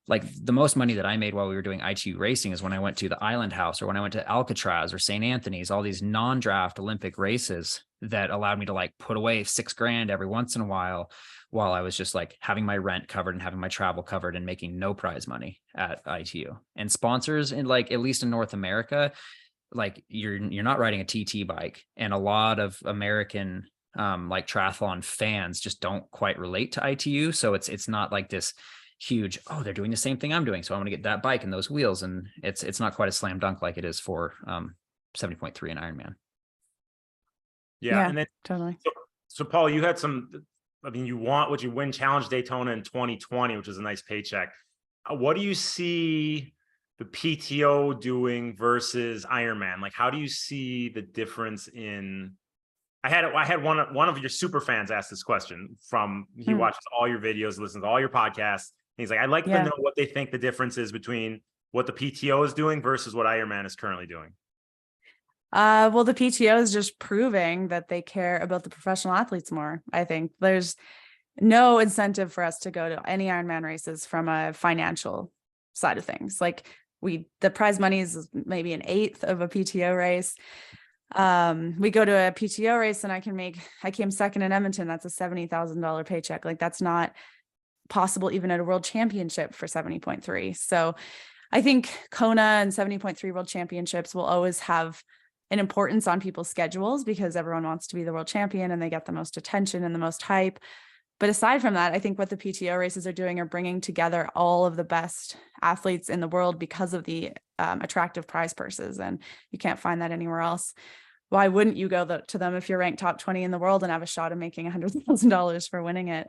Speaker 4: like, the most money that I made while we were doing ITU racing is when I went to the Island House or when I went to Alcatraz or St. Anthony's, all these non-draft Olympic races that allowed me to like put away $6,000 every once in a while I was just like having my rent covered and having my travel covered and making no prize money at ITU. And sponsors, in like, at least in North America, like you're not riding a TT bike, and a lot of American like triathlon fans just don't quite relate to ITU. So it's not like this huge, they're doing the same thing I'm doing, so I'm going to get that bike and those wheels. And it's not quite a slam dunk like it is for 70.3 and Ironman.
Speaker 1: Yeah. And then
Speaker 5: totally.
Speaker 1: So Paul, you had you win Challenge Daytona in 2020, which is a nice paycheck. What do you see the PTO doing versus Ironman? Like, how do you see the difference in, I had one of your super fans ask this question he watches all your videos, listens to all your podcasts. And he's like, I'd like to know what they think the difference is between what the PTO is doing versus what Ironman is currently doing.
Speaker 5: Well, the PTO is just proving that they care about the professional athletes more. I think there's no incentive for us to go to any Ironman races from a financial side of things. Like the prize money is maybe 1/8 of a PTO race. We go to a PTO race and I came second in Edmonton. That's a $70,000 paycheck. Like that's not possible even at a world championship for 70.3. So I think Kona and 70.3 world championships will always have an importance on people's schedules because everyone wants to be the world champion and they get the most attention and the most hype. But aside from that, I think what the PTO races are doing are bringing together all of the best athletes in the world because of the attractive prize purses. And you can't find that anywhere else. Why wouldn't you go to them if you're ranked top 20 in the world and have a shot of making $100,000 for winning it?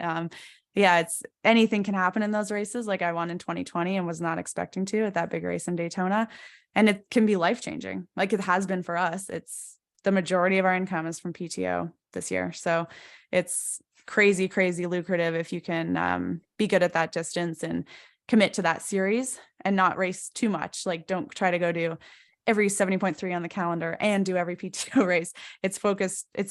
Speaker 5: Yeah, it's anything can happen in those races. Like I won in 2020 and was not expecting to at that big race in Daytona. And it can be life-changing like it has been for us. It's the majority of our income is from PTO this year. So it's crazy, crazy lucrative if you can be good at that distance and commit to that series and not race too much. Like don't try to go to every 70.3 on the calendar and do every PTO race. It's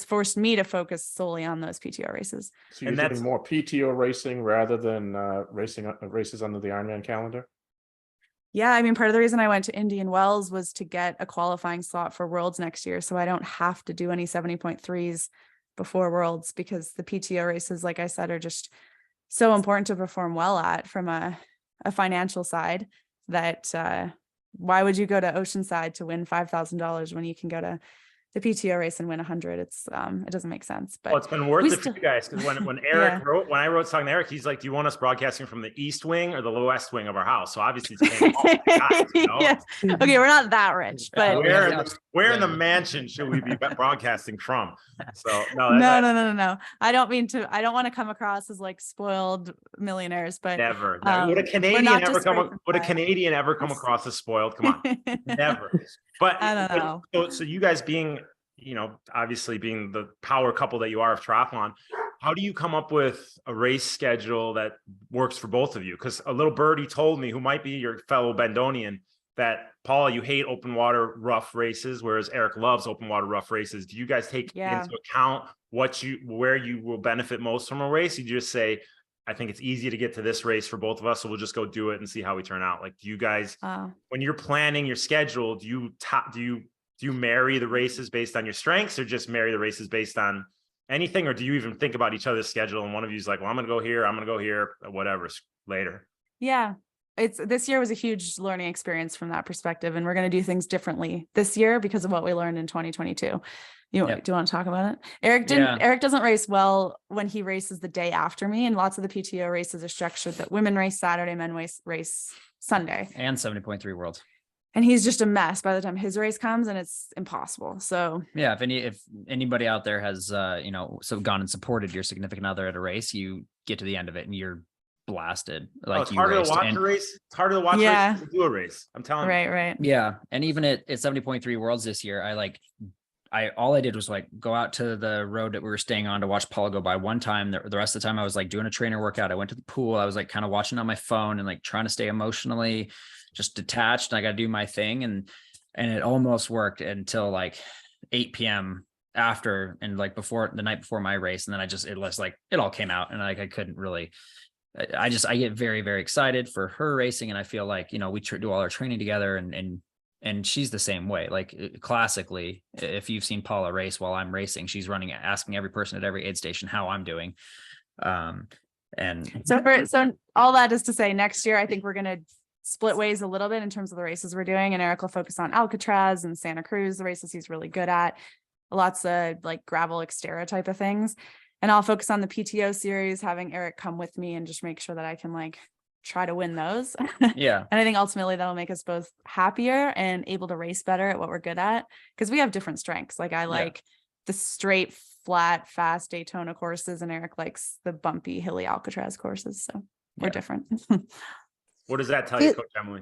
Speaker 5: forced me to focus solely on those PTO races.
Speaker 2: So you're doing more PTO racing rather than races under the Ironman calendar?
Speaker 5: Yeah, I mean, part of the reason I went to Indian Wells was to get a qualifying slot for Worlds next year. So I don't have to do any 70.3s before Worlds because the PTO races, like I said, are just so important to perform well at from a financial side that why would you go to Oceanside to win $5,000 when you can go to the PTO race and win 100? It doesn't make sense. But
Speaker 1: well, it's been worth it for you guys because when Eric when I wrote talking to Eric, he's like, "Do you want us broadcasting from the east wing or the west wing of our house?" So obviously, it's guys, you know?
Speaker 5: Yeah. Okay, we're not that rich, but
Speaker 1: where in the mansion should we be broadcasting from? So no.
Speaker 5: I don't want to come across as like spoiled millionaires, but
Speaker 1: never. Would a Canadian ever come across as spoiled? Come on, never. But
Speaker 5: I don't know.
Speaker 1: So you guys being, obviously being the power couple that you are of triathlon, how do you come up with a race schedule that works for both of you? Because a little birdie told me, who might be your fellow Bendonian, that Paula, you hate open water rough races, whereas Eric loves open water rough races. Do you guys take into account where you will benefit most from a race? You just say, I think it's easy to get to this race for both of us, so we'll just go do it and see how we turn out. Like, do you guys, when you're planning your schedule, do you marry the races based on your strengths, or just marry the races based on anything, or do you even think about each other's schedule and one of you's like, well, I'm going to go here, I'm going to go here, whatever later?
Speaker 5: Yeah. This year was a huge learning experience from that perspective, and we're going to do things differently this year because of what we learned in 2022. Do you want to talk about it? Eric doesn't race well when he races the day after me, and lots of the PTO races are structured that women race Saturday, men race Sunday.
Speaker 4: And 70.3 world.
Speaker 5: And he's just a mess by the time his race comes, and it's impossible. So
Speaker 4: yeah, if anybody out there has gone and supported your significant other at a race, you get to the end of it and you're blasted. Like
Speaker 1: it's harder to watch a race. It's harder to watch a race than to do a race. I'm telling you.
Speaker 5: Right.
Speaker 4: Yeah. And even at 70.3 worlds this year, all I did was like go out to the road that we were staying on to watch Paula go by one time. The rest of the time I was like doing a trainer workout. I went to the pool. I was like kind of watching on my phone and like trying to stay emotionally just detached. And I got to do my thing. And it almost worked until like 8 p.m. after, and like before the night before my race. And then it all came out, and like, I couldn't really, I get very, very excited for her racing. And I feel like, we do all our training together, and she's the same way. Like classically, if you've seen Paula race while I'm racing, she's running, asking every person at every aid station how I'm doing. And
Speaker 5: so all that is to say, next year, I think we're going to split ways a little bit in terms of the races we're doing. And Eric will focus on Alcatraz and Santa Cruz, the races he's really good at, lots of like gravel Xterra type of things. And I'll focus on the PTO series, having Eric come with me and just make sure that I can like try to win those.
Speaker 4: Yeah.
Speaker 5: And I think ultimately that'll make us both happier and able to race better at what we're good at, because we have different strengths. Like I like the straight, flat, fast Daytona courses, and Eric likes the bumpy, hilly Alcatraz courses. So we're different.
Speaker 1: What does that tell you, Coach Emily?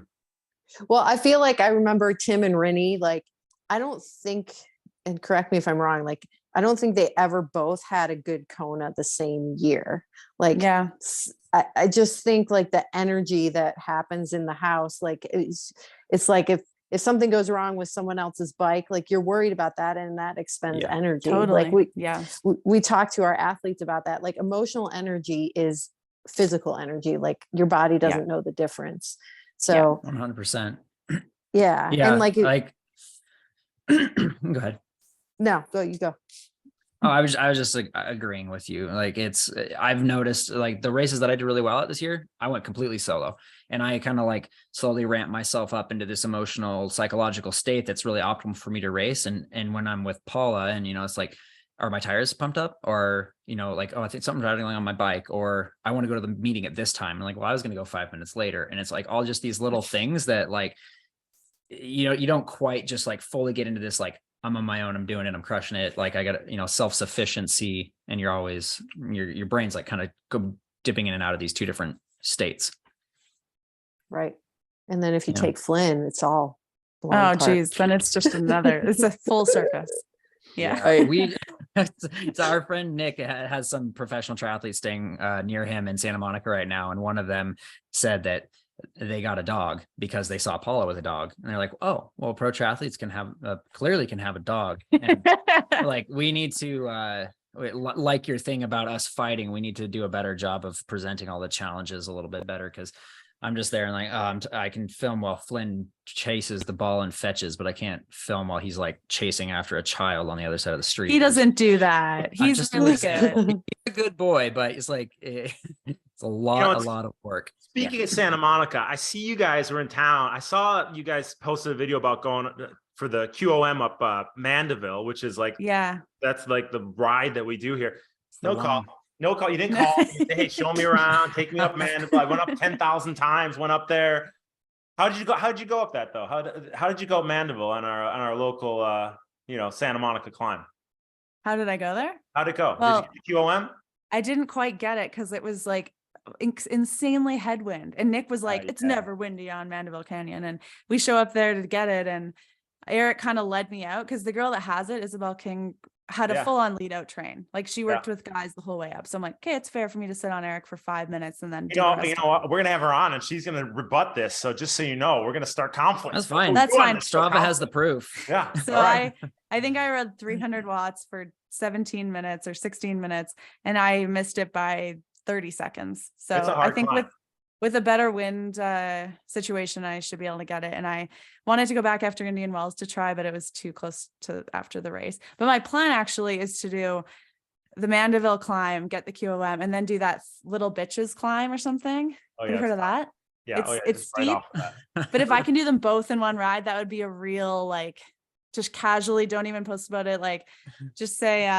Speaker 3: Well, I feel like I remember Tim and Rennie, like, I don't think, and correct me if I'm wrong, like, I don't think they ever both had a good Kona the same year. Like, I just think like the energy that happens in the house, like it's like if something goes wrong with someone else's bike, like you're worried about that, and that expends energy.
Speaker 5: Totally.
Speaker 3: Like we talk to our athletes about that. Like emotional energy is physical energy. Like your body doesn't know the difference. So
Speaker 4: 100%.
Speaker 3: Yeah. And
Speaker 4: like go ahead.
Speaker 3: No, go, you go.
Speaker 4: Oh, I was just like agreeing with you. Like I've noticed like the races that I did really well at this year, I went completely solo, and I kind of like slowly ramped myself up into this emotional, psychological state that's really optimal for me to race. And when I'm with Paula, and it's like, are my tires pumped up, or like, oh, I think something's rattling on my bike, or I want to go to the meeting at this time, and like, well, I was going to go 5 minutes later, and it's like all just these little things that like, you don't quite just like fully get into this like, I'm on my own, I'm doing it, I'm crushing it. Like I got, self-sufficiency, and you're always, your brain's like kind of go dipping in and out of these two different states.
Speaker 3: Right. And then if you take Flynn, it's all blown
Speaker 5: Oh,
Speaker 3: apart.
Speaker 5: geez. Then it's just it's a full circus. Yeah.
Speaker 4: It's our friend Nick has some professional triathletes staying near him in Santa Monica right now. And one of them said that they got a dog because they saw Paula with a dog, and they're like, oh, well, pro triathletes clearly can have a dog. And like, we need to, like your thing about us fighting, we need to do a better job of presenting all the challenges a little bit better. Cause I'm just there and like, I can film while Flynn chases the ball and fetches, but I can't film while he's like chasing after a child on the other side of the street.
Speaker 5: He doesn't do that. He's
Speaker 4: just
Speaker 5: really good.
Speaker 4: He's a good boy, but it's like, it's a lot of work.
Speaker 1: Speaking of Santa Monica, I see you guys were in town. I saw you guys posted a video about going for the QOM up Mandeville, which is like, that's like the ride that we do here. No call. You didn't call me and say, hey, show me around, take me up Mandeville. I went up 10,000 times, went up there. How did you go up that though? How did you go up Mandeville on our local Santa Monica climb?
Speaker 5: How did I go there?
Speaker 1: How'd it go?
Speaker 5: Well,
Speaker 1: did you get the QOM?
Speaker 5: I didn't quite get it because it was like insanely headwind, and Nick was like, it's never windy on Mandeville Canyon, and we show up there to get it, and Eric kind of led me out because the girl that has it, Isabel King, had a full-on lead out train. Like she worked with guys the whole way up, so I'm like, okay, it's fair for me to sit on Eric for 5 minutes and then
Speaker 1: what, we're gonna have her on and she's gonna rebut this, so just so you know, we're gonna start conflict.
Speaker 4: That's fine.
Speaker 5: That's fine.
Speaker 4: Strava has the proof.
Speaker 5: So I think I rode 300 watts for 17 minutes or 16 minutes, and I missed it by 30 seconds. So I think with a better wind situation, I should be able to get it. And I wanted to go back after Indian Wells to try, but it was too close to after the race. But my plan actually is to do the Mandeville climb, get the QOM, and then do that Little Bitches climb or something. Have you heard of that?
Speaker 1: Yeah.
Speaker 5: It's steep, but if I can do them both in one ride, that would be a real, like, just casually, don't even post about it. Like, just say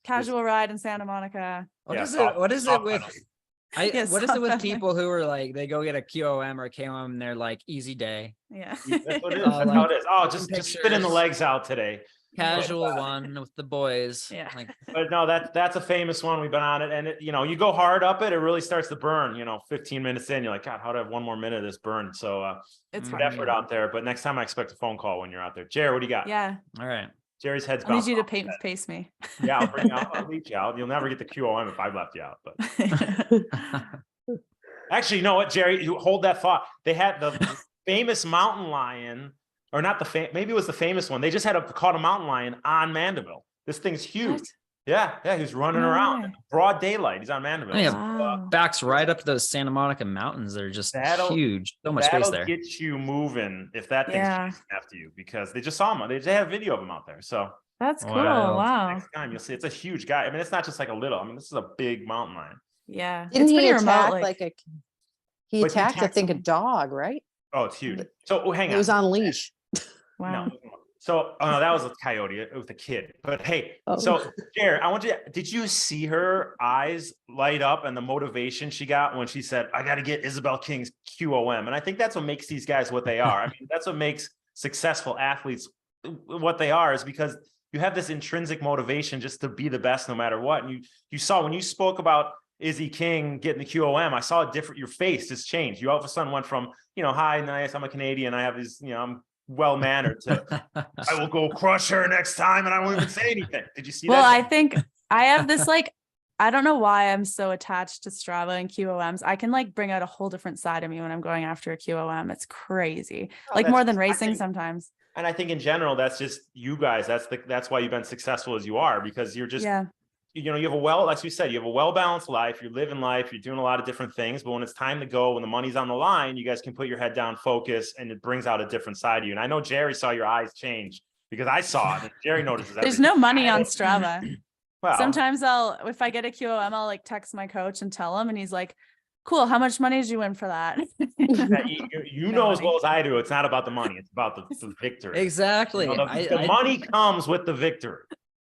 Speaker 5: casual ride in Santa Monica.
Speaker 4: What is it with people who are like, they go get a QOM or a KOM and they're like, easy day.
Speaker 5: Yeah.
Speaker 1: That's what it is. That's how it is. Oh, just spinning the legs out today.
Speaker 4: Casual one with the boys.
Speaker 5: Yeah.
Speaker 4: Like,
Speaker 1: but no, that's a famous one. We've been on it, and you go hard up it, it really starts to burn. 15 minutes in, you're like, God, how do I have one more minute of this burn? So it's good effort out there. But next time I expect a phone call when you're out there. Gerry, what do you got?
Speaker 5: Yeah.
Speaker 4: All right.
Speaker 1: Jerry's head's
Speaker 5: I need you to pace me.
Speaker 1: Yeah, I'll reach you out. You'll never get the QOM if I left you out. But actually, you know what, Gerry? Hold that thought. They had the famous mountain lion, or not maybe it was the famous one. They just caught a mountain lion on Mandeville. This thing's huge. What? Yeah, he's running around in broad daylight. He's on Mandeville.
Speaker 4: Yeah, backs right up to those Santa Monica mountains. They're just huge. So much space there.
Speaker 1: That'll get you moving if that thing's chasing after you, because they just saw him. They have video of him out there. So
Speaker 5: that's cool. Wow.
Speaker 1: Next time you'll see, it's a huge guy. I mean, it's not just like a little. I mean, this is a big mountain lion.
Speaker 5: Yeah.
Speaker 3: Didn't
Speaker 5: he
Speaker 3: attack he attacked I think a dog, right?
Speaker 1: Oh, it's huge. So hang on.
Speaker 3: It was on leash.
Speaker 5: Wow.
Speaker 1: No. So that was a coyote with a kid. But hey, so Gerry, did you see her eyes light up and the motivation she got when she said, I got to get Isabel King's QOM? And I think that's what makes these guys what they are. I mean, that's what makes successful athletes what they are, is because you have this intrinsic motivation just to be the best no matter what. And you saw when you spoke about Izzy King getting the QOM, I saw your face just changed. You all of a sudden went from, hi, nice, I'm a Canadian, I have these, I'm well-mannered, to I will go crush her next time and I won't even say anything. Did you see that?
Speaker 5: Well, I think I have this, I don't know why I'm so attached to Strava and QOMs. I can bring out a whole different side of me when I'm going after a QOM. It's crazy. More than racing sometimes.
Speaker 1: And I think in general, that's just you guys. That's why you've been successful as you are, because you're just, you have like we said, you have a well-balanced life. You're living life. You're doing a lot of different things. But when it's time to go, when the money's on the line, you guys can put your head down, focus, and it brings out a different side of you. And I know Gerry saw your eyes change because I saw it. And Gerry notices
Speaker 5: There's
Speaker 1: everything.
Speaker 5: no money on Strava.
Speaker 1: Well,
Speaker 5: Sometimes if I get a QOM, I'll like text my coach and tell him, and he's like, cool, how much money did you win for that?
Speaker 1: you know as well as I do, it's not about the money. It's about the victory.
Speaker 4: Exactly.
Speaker 1: You know, the money comes with the victory.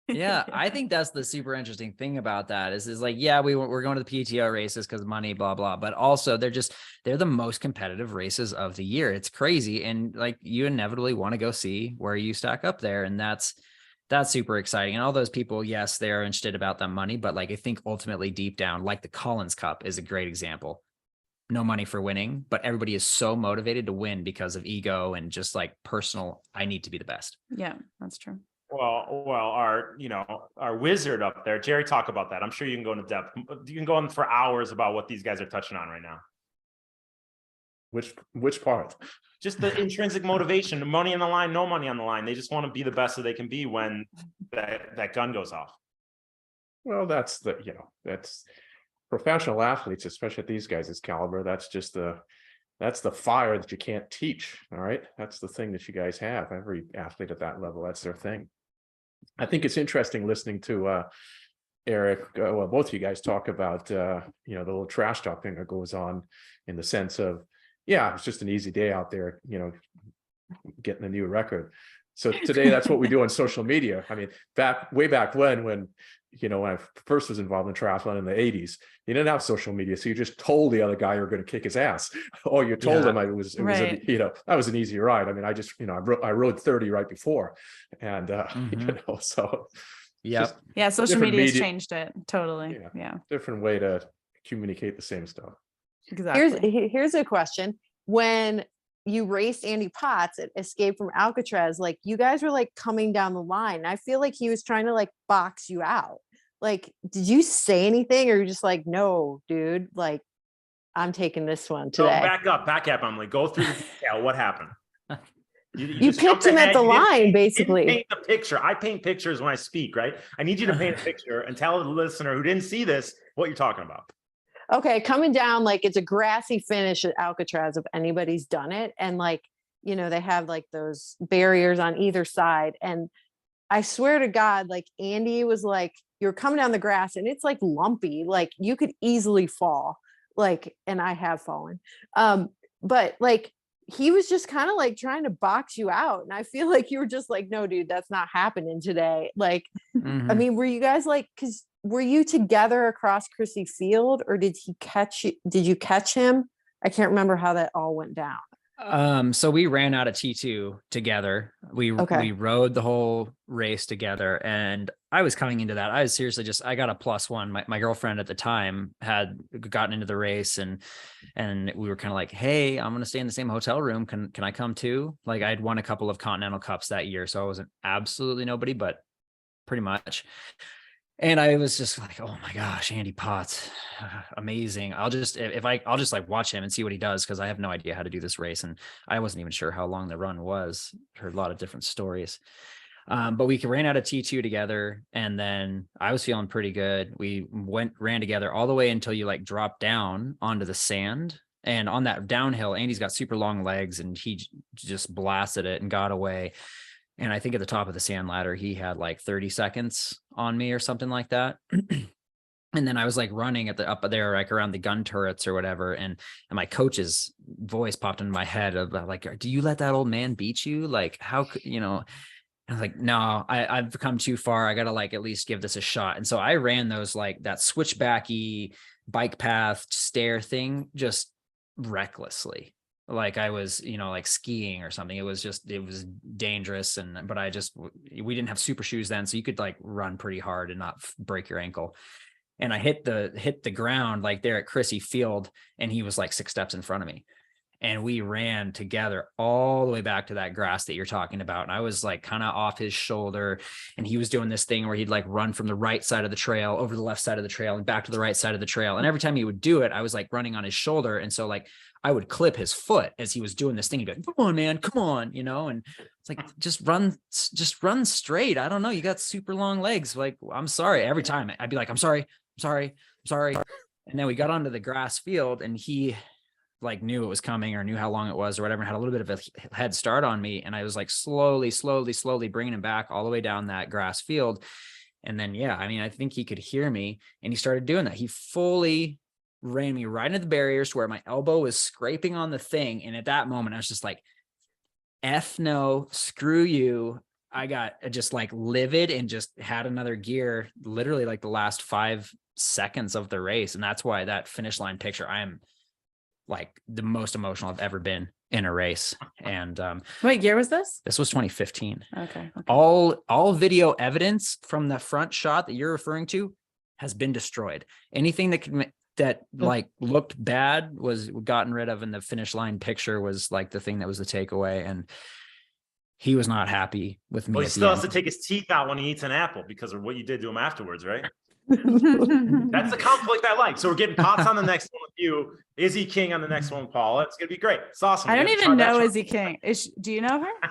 Speaker 4: Yeah, I think that's the super interesting thing about that is like, yeah, we're going to the PTO races because money, blah, blah, but also they're the most competitive races of the year. It's crazy. And like, you inevitably want to go see where you stack up there. And that's super exciting. And all those people, yes, they're interested about the money, but like, I think ultimately deep down, like the Collins Cup is a great example. No money for winning, but everybody is so motivated to win because of ego and just like personal, I need to be the best.
Speaker 5: Yeah, that's true.
Speaker 1: Well, our wizard up there, Gerry, talk about that. I'm sure you can go into depth. You can go on for hours about what these guys are touching on right now.
Speaker 2: Which part?
Speaker 1: Just the intrinsic motivation, money on the line, no money on the line. They just want to be the best that they can be when that gun goes off.
Speaker 2: Well, that's professional athletes, especially at these guys' caliber. That's the fire that you can't teach. All right. That's the thing that you guys have. Every athlete at that level, that's their thing. I think it's interesting listening to Eric, well, both of you guys talk about, the little trash talking that goes on in the sense of, yeah, it's just an easy day out there, getting a new record. So today, that's what we do on social media. I mean, way back when when I first was involved in triathlon in the 80s, you didn't have social media. So you just told the other guy you're going to kick his ass. Oh, you told him that was an easy ride. I mean, I just, I rode 30 right before. And, so.
Speaker 5: Yeah. Social media's changed it. Totally. Yeah.
Speaker 2: Different way to communicate the same stuff.
Speaker 5: Exactly.
Speaker 3: Here's a question. When you raced Andy Potts at Escape from Alcatraz, like you guys were like coming down the line. I feel like he was trying to like box you out. Like, did you say anything or you're just like, no, dude, like I'm taking this one today?
Speaker 1: No, back up, Emily. Go through the detail. What happened?
Speaker 3: You picked him at the line, basically.
Speaker 1: Paint the picture. I paint pictures when I speak, right? I need you to paint a picture and tell the listener who didn't see this what you're talking about.
Speaker 3: Okay, coming down, like it's a grassy finish at Alcatraz if anybody's done it. And like, they have like those barriers on either side. And I swear to God, like Andy was like, you're coming down the grass and it's like lumpy, like you could easily fall. Like, and I have fallen. But like he was just kind of like trying to box you out. And I feel like you were just like, no, dude, that's not happening today. Like, I mean, were you guys like, were you together across Chrissy Field or did he catch you? Did you catch him? I can't remember how that all went down.
Speaker 4: So we ran out of T2 together. We rode the whole race together, and I was coming into that. I was seriously I got a +1. My girlfriend at the time had gotten into the race, and we were kind of like, hey, I'm going to stay in the same hotel room. Can I come too? Like I'd won a couple of Continental Cups that year. So I wasn't absolutely nobody, but pretty much. And I was just like, oh my gosh, Andy Potts, amazing. I'll just like watch him and see what he does, because I have no idea how to do this race. And I wasn't even sure how long the run was. Heard a lot of different stories. But we ran out of T2 together, and then I was feeling pretty good. We ran together all the way until you like drop down onto the sand. And on that downhill, Andy's got super long legs, and he just blasted it and got away. And I think at the top of the sand ladder, he had like 30 seconds on me or something like that. And then I was like running up there, like around the gun turrets or whatever. And my coach's voice popped into my head about like, do you let that old man beat you? Like, how could, I was like, no, I've come too far. I got to like, at least give this a shot. And so I ran those, like that switchbacky bike path stair thing, just recklessly. Like I was, like skiing or something. It was dangerous. But we didn't have super shoes then. So you could like run pretty hard and not break your ankle. And I hit the ground like there at Chrissy Field, and he was like 6 steps in front of me. And we ran together all the way back to that grass that you're talking about. And I was like kind of off his shoulder, and he was doing this thing where he'd like run from the right side of the trail over the left side of the trail and back to the right side of the trail. And every time he would do it, I was like running on his shoulder. And so like I would clip his foot as he was doing this thing. He'd be like, come on, man, come on, and it's like, just run straight. I don't know. You got super long legs. Like, I'm sorry. Every time I'd be like, I'm sorry. And then we got onto the grass field, and he like knew it was coming or knew how long it was or whatever, and had a little bit of a head start on me. And I was like slowly bringing him back all the way down that grass field. And then, yeah, I mean, I think he could hear me, and he started doing that. He fully ran me right into the barriers to where my elbow was scraping on the thing. And at that moment, I was just like, F no, screw you. I got just like livid and just had another gear, literally like the last 5 seconds of the race. And that's why that finish line picture, I am like the most emotional I've ever been in a race. And
Speaker 5: What year was this?
Speaker 4: this was 2015.
Speaker 5: Okay.
Speaker 4: All video evidence from the front shot that you're referring to has been destroyed. Anything that like looked bad was gotten rid of, and the finish line picture was like the thing that was the takeaway. And he was not happy with me.
Speaker 1: Well, he
Speaker 4: at the
Speaker 1: still has
Speaker 4: end.
Speaker 1: to take his teeth out when he eats an apple because of what you did to him afterwards, right? That's the conflict I like. So we're getting pots on the next one with you. Izzy King on the next one, Paula. It's gonna be great. It's awesome.
Speaker 5: I
Speaker 1: We
Speaker 5: don't
Speaker 1: have to
Speaker 5: even
Speaker 1: try that
Speaker 5: know
Speaker 1: try.
Speaker 5: Izzy King. Do you know her?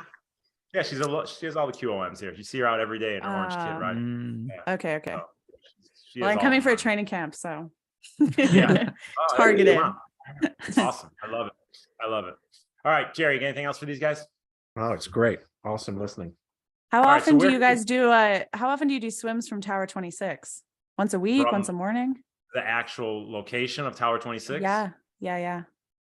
Speaker 1: Yeah, she has all the QOMs here. You see her out every day in her orange kit, right?
Speaker 4: Mm.
Speaker 1: Yeah.
Speaker 5: Okay.
Speaker 1: So, she
Speaker 5: Well,
Speaker 1: is
Speaker 5: I'm coming for a
Speaker 1: awesome.
Speaker 5: training camp, so
Speaker 1: Yeah. Oh,
Speaker 5: target
Speaker 1: hey,
Speaker 5: it.
Speaker 1: come on. Awesome. I love it. All right, Gerry, anything else for these guys?
Speaker 2: Oh, it's great. Awesome listening.
Speaker 5: How
Speaker 1: right, so
Speaker 5: often do
Speaker 1: where
Speaker 5: you
Speaker 1: can
Speaker 5: guys do? How often do you do swims from Tower 26? Once a week?
Speaker 1: From
Speaker 5: Once a morning?
Speaker 1: The actual location of Tower 26?
Speaker 5: Yeah.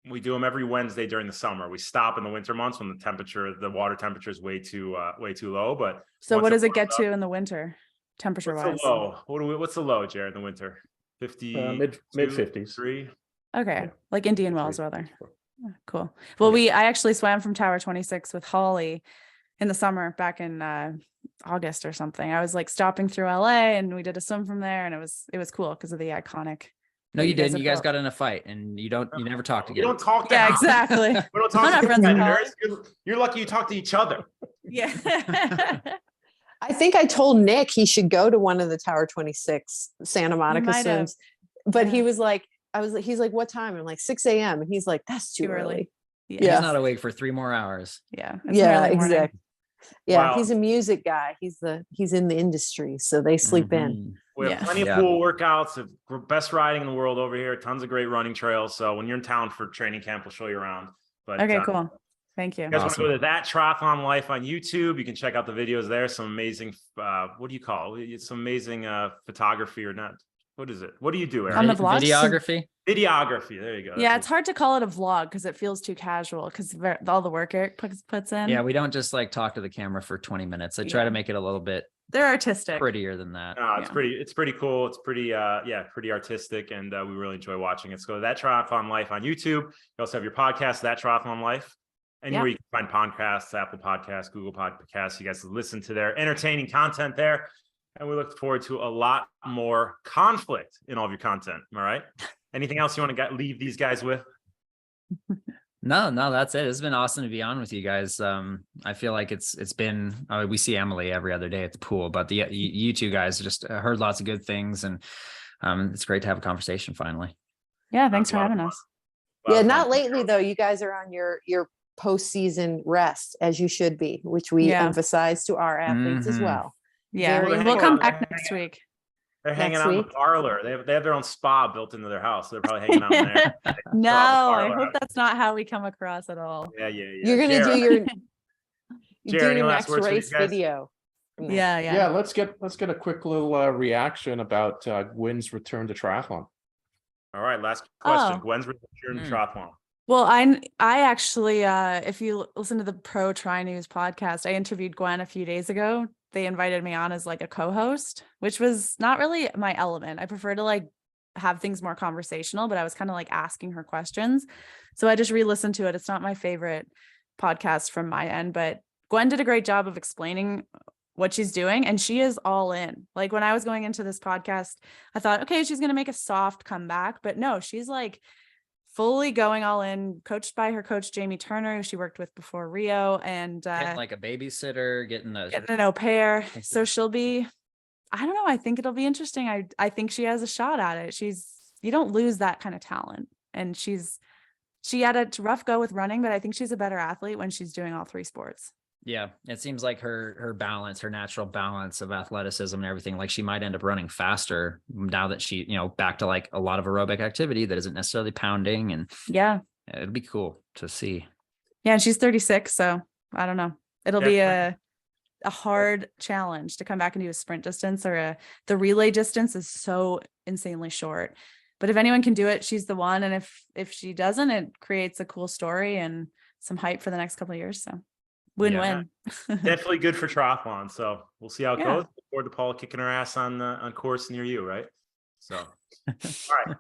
Speaker 1: We do them every Wednesday during the summer. We stop in the winter months when the water temperature is way too low. But
Speaker 5: So
Speaker 1: once
Speaker 5: what does it
Speaker 1: warms
Speaker 5: get
Speaker 1: up-
Speaker 5: to in the winter, temperature
Speaker 1: What's
Speaker 5: wise?
Speaker 1: the low? What's the low, Jared, in the winter? 50,
Speaker 2: Mid 50s.
Speaker 1: 3.
Speaker 5: Okay,
Speaker 2: Yeah.
Speaker 5: like Indian Wells weather. Cool. Well, I actually swam from Tower 26 with Holly in the summer back in August or something. I was like stopping through LA, and we did a swim from there, and it was cool because of the iconic.
Speaker 4: No,
Speaker 5: what
Speaker 4: you didn't.
Speaker 5: had
Speaker 4: You guys
Speaker 5: built.
Speaker 4: got in a fight, and you never talked
Speaker 1: We
Speaker 4: again.
Speaker 1: don't talk to
Speaker 5: Yeah,
Speaker 1: Holly.
Speaker 5: exactly.
Speaker 1: We don't
Speaker 5: I'm
Speaker 1: talk
Speaker 5: not
Speaker 1: to
Speaker 5: friends with
Speaker 1: competitors. You're lucky you talk to each other.
Speaker 5: Yeah.
Speaker 3: I think I told Nick he should go to one of the Tower 26 Santa Monica
Speaker 5: might have.
Speaker 3: swims, but
Speaker 5: Yeah.
Speaker 3: he was like, he's like, what time? I'm like 6 a.m. And he's like, that's too
Speaker 5: Too early.
Speaker 3: early.
Speaker 4: He's
Speaker 3: Yeah.
Speaker 4: not awake for 3 more hours.
Speaker 5: Yeah.
Speaker 3: Yeah,
Speaker 5: early morning.
Speaker 3: exactly. Yeah,
Speaker 1: Wow.
Speaker 3: he's a music guy. He's in the industry, so they sleep in.
Speaker 4: Mhm.
Speaker 1: We have
Speaker 5: Yeah.
Speaker 1: plenty of
Speaker 4: Yeah.
Speaker 1: pool workouts, best riding in the world over here. Tons of great running trails. So when you're in town for training camp, we'll show you around. But
Speaker 5: Okay, cool. Thank you.
Speaker 1: You guys
Speaker 4: Awesome.
Speaker 1: want to go to That Triathlon Life on YouTube? You can check out the videos there. Some amazing, what do you call it? It's some amazing photography or not. What is it? What do you do, Eric?
Speaker 5: On the vlogs?
Speaker 4: Videography.
Speaker 1: Videography. There you go.
Speaker 5: Yeah,
Speaker 1: That's
Speaker 5: it's hard to call it a vlog because it feels too casual because all the work Eric puts in.
Speaker 4: Yeah, we don't just like talk to the camera for 20 minutes. I try
Speaker 5: Yeah.
Speaker 4: to make it a little bit
Speaker 5: They're artistic.
Speaker 4: prettier than that.
Speaker 1: No, it's
Speaker 5: Yeah.
Speaker 1: pretty cool. It's pretty pretty artistic, and we really enjoy watching it. So go to That Triathlon Life on YouTube. You also have your podcast, That Triathlon Life. Anywhere you can find podcasts, Apple Podcasts, Google Podcasts. You guys listen to their entertaining content there. And we look forward to a lot more conflict in all of your content. All right. Anything else you want to leave these guys with?
Speaker 4: No, that's it. It's been awesome to be on with you guys. I feel like it's been, we see Emily every other day at the pool, but you two guys just heard lots of good things, and it's great to have a conversation finally.
Speaker 5: Yeah, thanks for
Speaker 1: Lot of
Speaker 5: having
Speaker 1: fun.
Speaker 5: us.
Speaker 1: Lot
Speaker 3: Yeah,
Speaker 1: of
Speaker 3: not
Speaker 1: fun.
Speaker 3: lately though. You guys are on your postseason rest, as you should be, which we
Speaker 5: Yeah.
Speaker 3: emphasize to our athletes as
Speaker 4: Mhm.
Speaker 3: well.
Speaker 5: Yeah,
Speaker 3: Very
Speaker 5: we'll come
Speaker 1: important.
Speaker 5: back next week.
Speaker 1: They're hanging
Speaker 3: next
Speaker 1: out in the
Speaker 3: week.
Speaker 1: parlor. They have their own spa built into their house. They're probably hanging out in there.
Speaker 5: No, I
Speaker 1: parlor.
Speaker 5: hope that's not how we come across at all.
Speaker 1: Yeah.
Speaker 3: You're gonna
Speaker 1: Jared,
Speaker 3: do your
Speaker 1: Jared, any last
Speaker 3: next
Speaker 1: words for
Speaker 3: race
Speaker 1: these guys?
Speaker 3: video. from that.
Speaker 5: Yeah.
Speaker 2: Yeah, let's get a quick little reaction about Gwen's return to triathlon.
Speaker 1: All right. Last question.
Speaker 5: Oh.
Speaker 1: Gwen's return to triathlon.
Speaker 5: Well, I actually, if you listen to the Pro Tri News podcast, I interviewed Gwen a few days ago. They invited me on as like a co-host, which was not really my element. I prefer to like have things more conversational, but I was kind of like asking her questions. So I just re-listened to it. It's not my favorite podcast from my end, but Gwen did a great job of explaining what she's doing, and she is all in. Like when I was going into this podcast, I thought, okay, she's going to make a soft comeback, but no, she's like fully going all in, coached by her coach, Jamie Turner, who she worked with before Rio, and
Speaker 4: Getting like a babysitter, getting
Speaker 5: an au pair. So she'll be, I don't know. I think it'll be interesting. I think she has a shot at it. You don't lose that kind of talent. And she had a rough go with running, but I think she's a better athlete when she's doing all three sports.
Speaker 4: Yeah, it seems like her balance, her natural balance of athleticism and everything, like she might end up running faster now that she, back to like a lot of aerobic activity that isn't necessarily pounding. And
Speaker 5: Yeah.
Speaker 4: It'd be cool to see.
Speaker 5: Yeah, and she's 36, so I don't know. It'll be a hard challenge to come back and do a sprint distance, or the relay distance is so insanely short. But if anyone can do it, she's the one. And if she doesn't, it creates a cool story and some hype for the next couple of years. So win-win.
Speaker 1: Definitely good for triathlon. So we'll see how it
Speaker 5: Yeah.
Speaker 1: goes. Look forward to Paula kicking her ass on course near you, right? So, all right.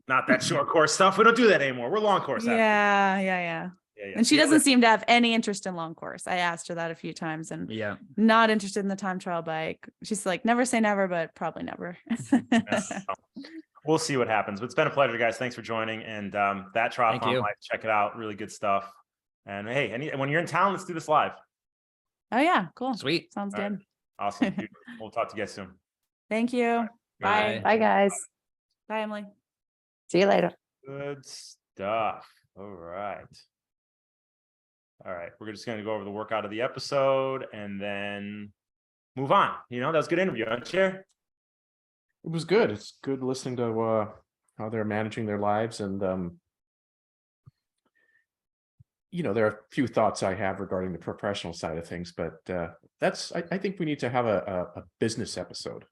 Speaker 1: Not that short course stuff. We don't do that anymore. We're long course.
Speaker 5: Yeah. And she doesn't seem to have any interest in long course. I asked her that a few times, and not interested in the time trial bike. She's like, never say never, but probably never.
Speaker 1: We'll see what happens. But it's been a pleasure, guys. Thanks for joining. And That Triathlon Life, check it out. Really good stuff. And hey, when you're in town, let's do this live.
Speaker 5: Oh yeah, cool.
Speaker 4: Sweet.
Speaker 5: Sounds
Speaker 1: All
Speaker 5: good.
Speaker 1: right. Awesome. Dude, we'll talk to you guys soon.
Speaker 5: Thank you. Bye.
Speaker 3: Bye, guys.
Speaker 5: Bye, Emily.
Speaker 3: See you later.
Speaker 1: Good stuff. All right. We're just going to go over the workout of the episode and then move on. That was a good interview, huh, Chair?
Speaker 2: It was good. It's good listening to how they're managing their lives. And, there are a few thoughts I have regarding the professional side of things, but I think we need to have a business episode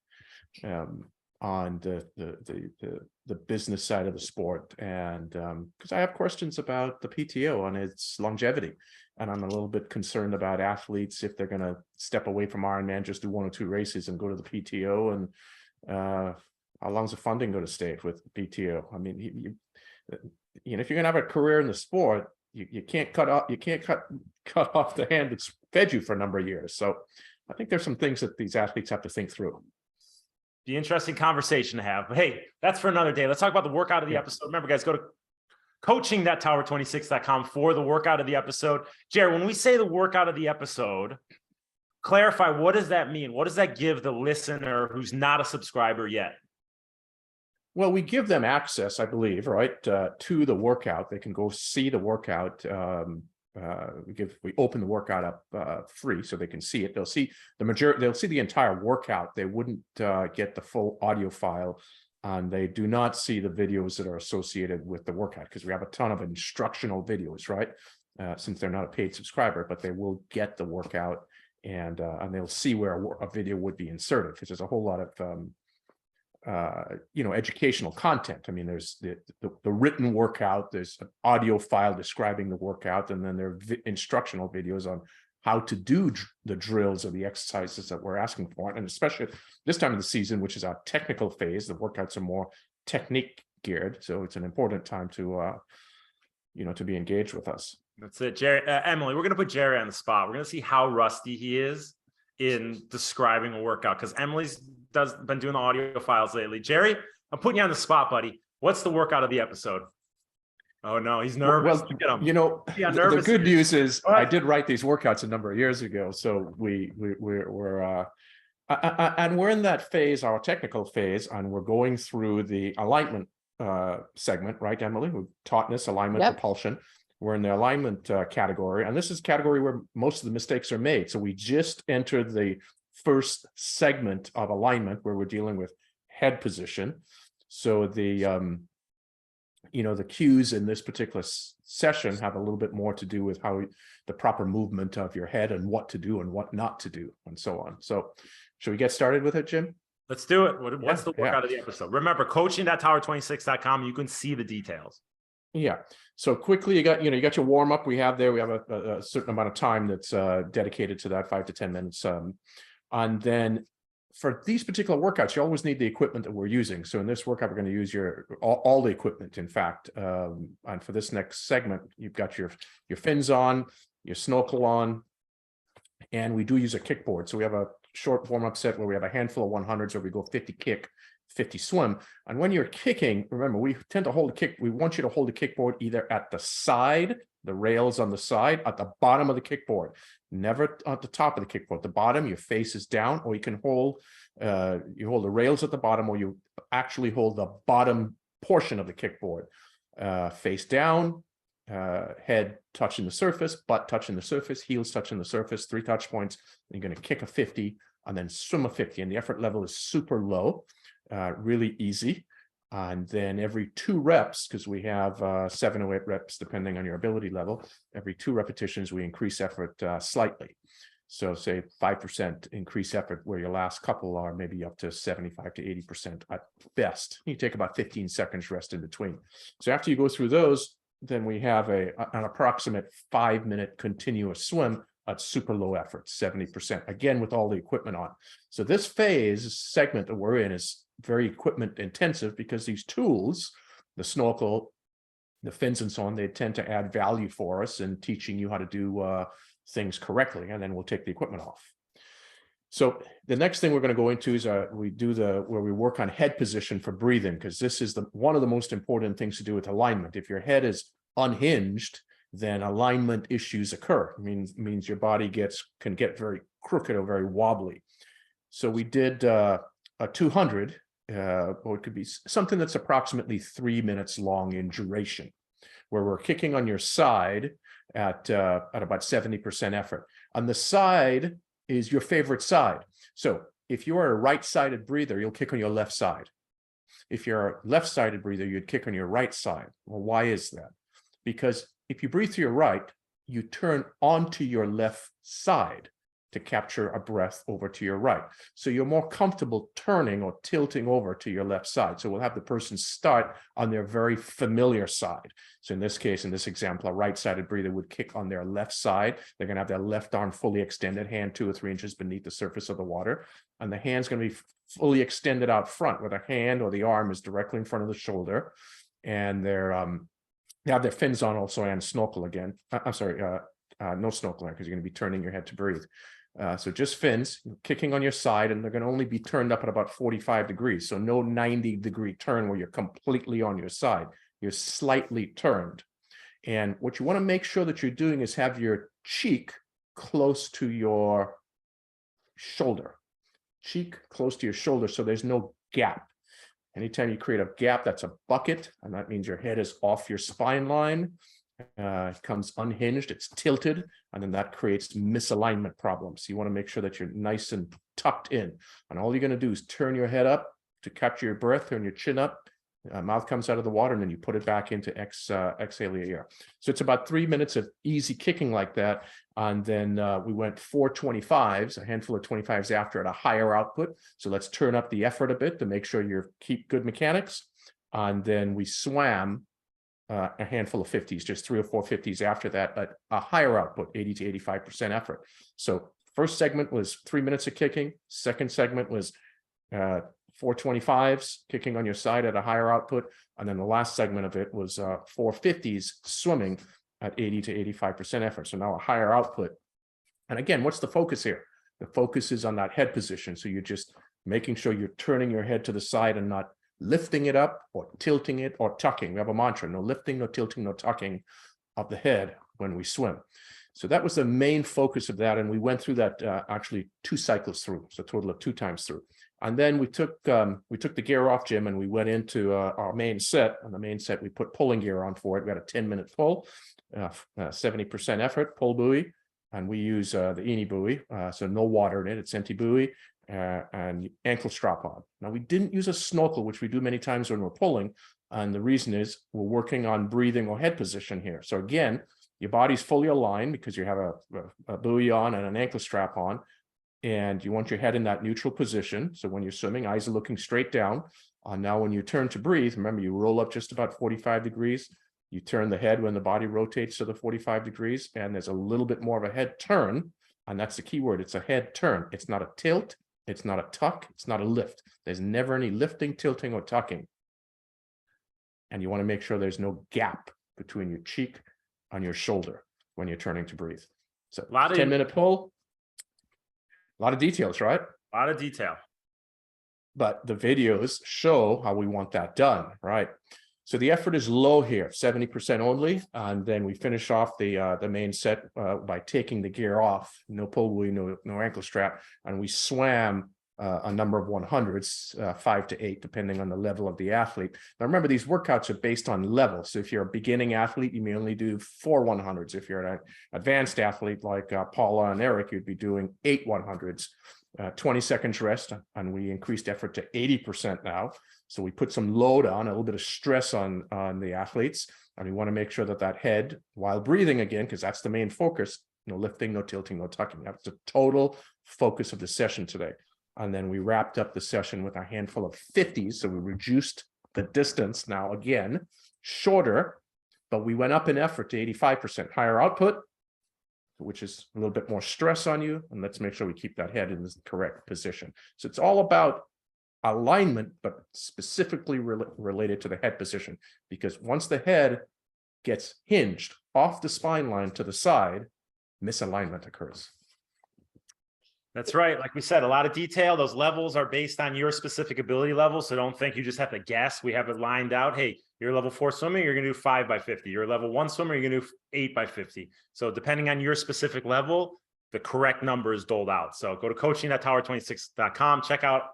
Speaker 2: on the business side of the sport. And because I have questions about the PTO on its longevity. And I'm a little bit concerned about athletes if they're going to step away from Ironman, just do 1 or 2 races and go to the PTO. And how long's the funding going to stay with the PTO? I mean, if you're going to have a career in the sport, you can't cut off the hand that's fed you for a number of years. So I think there's some things that these athletes have to think through.
Speaker 1: Be an interesting conversation to have. But hey, that's for another day. Let's talk about the workout of the episode. Remember, guys, go to coaching.tower26.com for the workout of the episode. Gerry, when we say the workout of the episode, clarify, what does that mean? What does that give the listener who's not a subscriber yet?
Speaker 2: Well, we give them access, I believe, right, to the workout. They can go see the workout. We open the workout up free so they can see it. They'll see they'll see the entire workout. They wouldn't get the full audio file, and they do not see the videos that are associated with the workout, because we have a ton of instructional videos, right? Since they're not a paid subscriber, but they will get the workout, and they'll see where a video would be inserted, because there's a whole lot of educational content. I mean, there's the written workout, there's an audio file describing the workout, and then there are instructional videos on how to do the drills or the exercises that we're asking for. And especially this time of the season, which is our technical phase, the workouts are more technique geared. So it's an important time to, to be engaged with us.
Speaker 1: That's it, Gerry. Emily, we're going to put Gerry on the spot. We're going to see how rusty he is in describing a workout, because Emily's been doing the audio files lately. Gerry, I'm putting you on the spot, buddy. What's the workout of the episode? Oh no, he's nervous.
Speaker 2: Well,
Speaker 1: Look at him.
Speaker 2: The good news is I did write these workouts a number of years ago. So we're and we're in that phase, our technical phase, and we're going through the alignment segment, right, Emily? With tautness, alignment, propulsion. We're in the alignment category, and this is category where most of the mistakes are made. So we just entered the first segment of alignment, where we're dealing with head position. So the the cues in this particular session have a little bit more to do with how the proper movement of your head and what to do and what not to do and so on. So should we get started with it, Jim?
Speaker 1: Let's do it. What's the workout of the episode? Remember, coaching.tower26.com. You can see the details.
Speaker 2: Yeah. So quickly, you got your warm up. We have a certain amount of time that's dedicated to that, 5 to 10 minutes. And then for these particular workouts, you always need the equipment that we're using. So in this workout, we're going to use all the equipment, in fact. And for this next segment, you've got your fins on, your snorkel on, and we do use a kickboard. So we have a short warm-up set where we have a handful of 100s, where we go 50 kick, 50 swim. And when you're kicking, remember, we tend to hold a kick. We want you to hold the kickboard either at the side, the rails on the side, at the bottom of the kickboard, never at the top of the kickboard. The bottom, your face is down, or you can hold, you hold the rails at the bottom, or you actually hold the bottom portion of the kickboard, face down, head touching the surface, butt touching the surface, heels touching the surface, 3 touch points. And you're going to kick a 50 and then swim a 50. And the effort level is super low, really easy. And then every 2 reps, because we have 7 or 8 reps, depending on your ability level, every 2 repetitions, we increase effort slightly. So say 5% increase effort, where your last couple are maybe up to 75 to 80% at best. You take about 15 seconds rest in between. So after you go through those, then we have an approximate 5-minute continuous swim at super low effort, 70%, again, with all the equipment on. So this segment that we're in is very equipment intensive, because these tools, the snorkel, the fins and so on, they tend to add value for us in teaching you how to do things correctly, and then we'll take the equipment off. So the next thing we're going to go into is where we work on head position for breathing, because this is one of the most important things to do with alignment. If your head is unhinged, then alignment issues occur. It means your body can get very crooked or very wobbly. So we did a 200, or it could be something that's approximately 3 minutes long in duration, where we're kicking on your side at about 70% effort. On the side is your favorite side. So if you are a right-sided breather, you'll kick on your left side. If you're a left-sided breather, you'd kick on your right side. Well, why is that? Because if you breathe through your right, you turn onto your left side to capture a breath over to your right. So you're more comfortable turning or tilting over to your left side. So we'll have the person start on their very familiar side. So in this case, in this example, a right-sided breather would kick on their left side. They're going to have their left arm fully extended, hand 2 or 3 inches beneath the surface of the water. And the hand's going to be fully extended out front, where the hand or the arm is directly in front of the shoulder. And they have their fins on also, and snorkel again. I'm sorry, no snorkeling, because you're going to be turning your head to breathe. So just fins kicking on your side, and they're going to only be turned up at about 45 degrees. So no 90-degree turn where you're completely on your side. You're slightly turned. And what you want to make sure that you're doing is have your cheek close to your shoulder. Cheek close to your shoulder, so there's no gap. Anytime you create a gap, that's a bucket, and that means your head is off your spine line. It comes unhinged, it's tilted, and then that creates misalignment problems. You want to make sure that you're nice and tucked in. And all you're going to do is turn your head up to capture your breath, turn your chin up, mouth comes out of the water, and then you put it back into exhale your air. So it's about 3 minutes of easy kicking like that. And then we went 4 25s, a handful of 25s after, at a higher output. So let's turn up the effort a bit to make sure you keep good mechanics. And then we swam a handful of 50s, just 3 or 4 50s after that, at a higher output, 80 to 85% effort. So first segment was 3 minutes of kicking. Second segment was 4 25s, kicking on your side at a higher output. And then the last segment of it was 4 50s swimming at 80 to 85% effort. So now a higher output. And again, what's the focus here? The focus is on that head position. So you're just making sure you're turning your head to the side and not lifting it up or tilting it or tucking. We have a mantra: no lifting, no tilting, no tucking of the head when we swim. So that was the main focus of that. And we went through that actually 2 cycles through, so a total of 2 times through. And then we took the gear off, Jim, and we went into our main set. On the main set, we put pulling gear on for it. We got a 10-minute pull, 70% effort, pull buoy, and we use the Eni buoy, so no water in it. It's empty buoy. And ankle strap on. Now, we didn't use a snorkel, which we do many times when we're pulling. And the reason is we're working on breathing or head position here. So again, your body's fully aligned because you have a buoy on and an ankle strap on, and you want your head in that neutral position. So when you're swimming, eyes are looking straight down. Now, when you turn to breathe, remember, you roll up just about 45 degrees. You turn the head when the body rotates to the 45 degrees, and there's a little bit more of a head turn. And that's the key word. It's a head turn. It's not a tilt. It's not a tuck. It's not a lift. There's never any lifting, tilting, or tucking. And you want to make sure there's no gap between your cheek and your shoulder when you're turning to breathe. So 10-minute pull. A lot of details, right?
Speaker 1: A lot of detail.
Speaker 2: But the videos show how we want that done, right? So the effort is low here, 70% only. And then we finish off the main set by taking the gear off, no pull buoy, no ankle strap. And we swam a number of 100s, 5 to 8, depending on the level of the athlete. Now, remember, these workouts are based on level. So if you're a beginning athlete, you may only do 4 100s. If you're an advanced athlete like Paula and Eric, you'd be doing 8 100s. 20 seconds rest, and we increased effort to 80% now. So we put some load on, a little bit of stress on the athletes, and we want to make sure that that head, while breathing again, because that's the main focus, no lifting, no tilting, no tucking. That's the total focus of the session today. And then we wrapped up the session with a handful of 50s. So we reduced the distance now again, shorter, but we went up in effort to 85%, higher output, which is a little bit more stress on you. And let's make sure we keep that head in the correct position. So it's all about alignment, but specifically related to the head position, because once the head gets hinged off the spine line to the side, misalignment occurs.
Speaker 1: That's right. Like we said, a lot of detail. Those levels are based on your specific ability level. So don't think you just have to guess. We have it lined out. Hey, you're a level 4 swimmer, you're going to do 5 by 50. You're a level 1 swimmer, you're going to do 8 by 50. So depending on your specific level, the correct number is doled out. So go to coaching.tower26.com, check out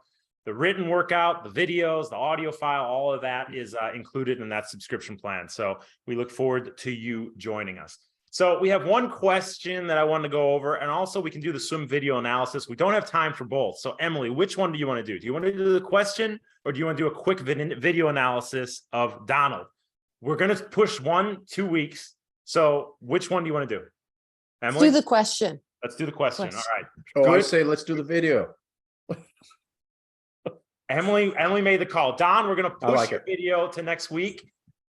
Speaker 1: the written workout, the videos, the audio file, all of that is included in that subscription plan. So we look forward to you joining us. So we have one question that I want to go over, and also we can do the swim video analysis. We don't have time for both. So Emily, which one do you want to do? Do you want to do the question, or do you want to do a quick video analysis of Donald? We're going to push 1-2 weeks. So which one do you want to do? Emily?
Speaker 3: Do the question.
Speaker 1: Let's do the question. All right.
Speaker 2: Oh, I
Speaker 1: Good.
Speaker 2: say let's do the video.
Speaker 1: Emily made the call. Don, we're going to push
Speaker 2: like
Speaker 1: your
Speaker 2: it.
Speaker 1: video to next week.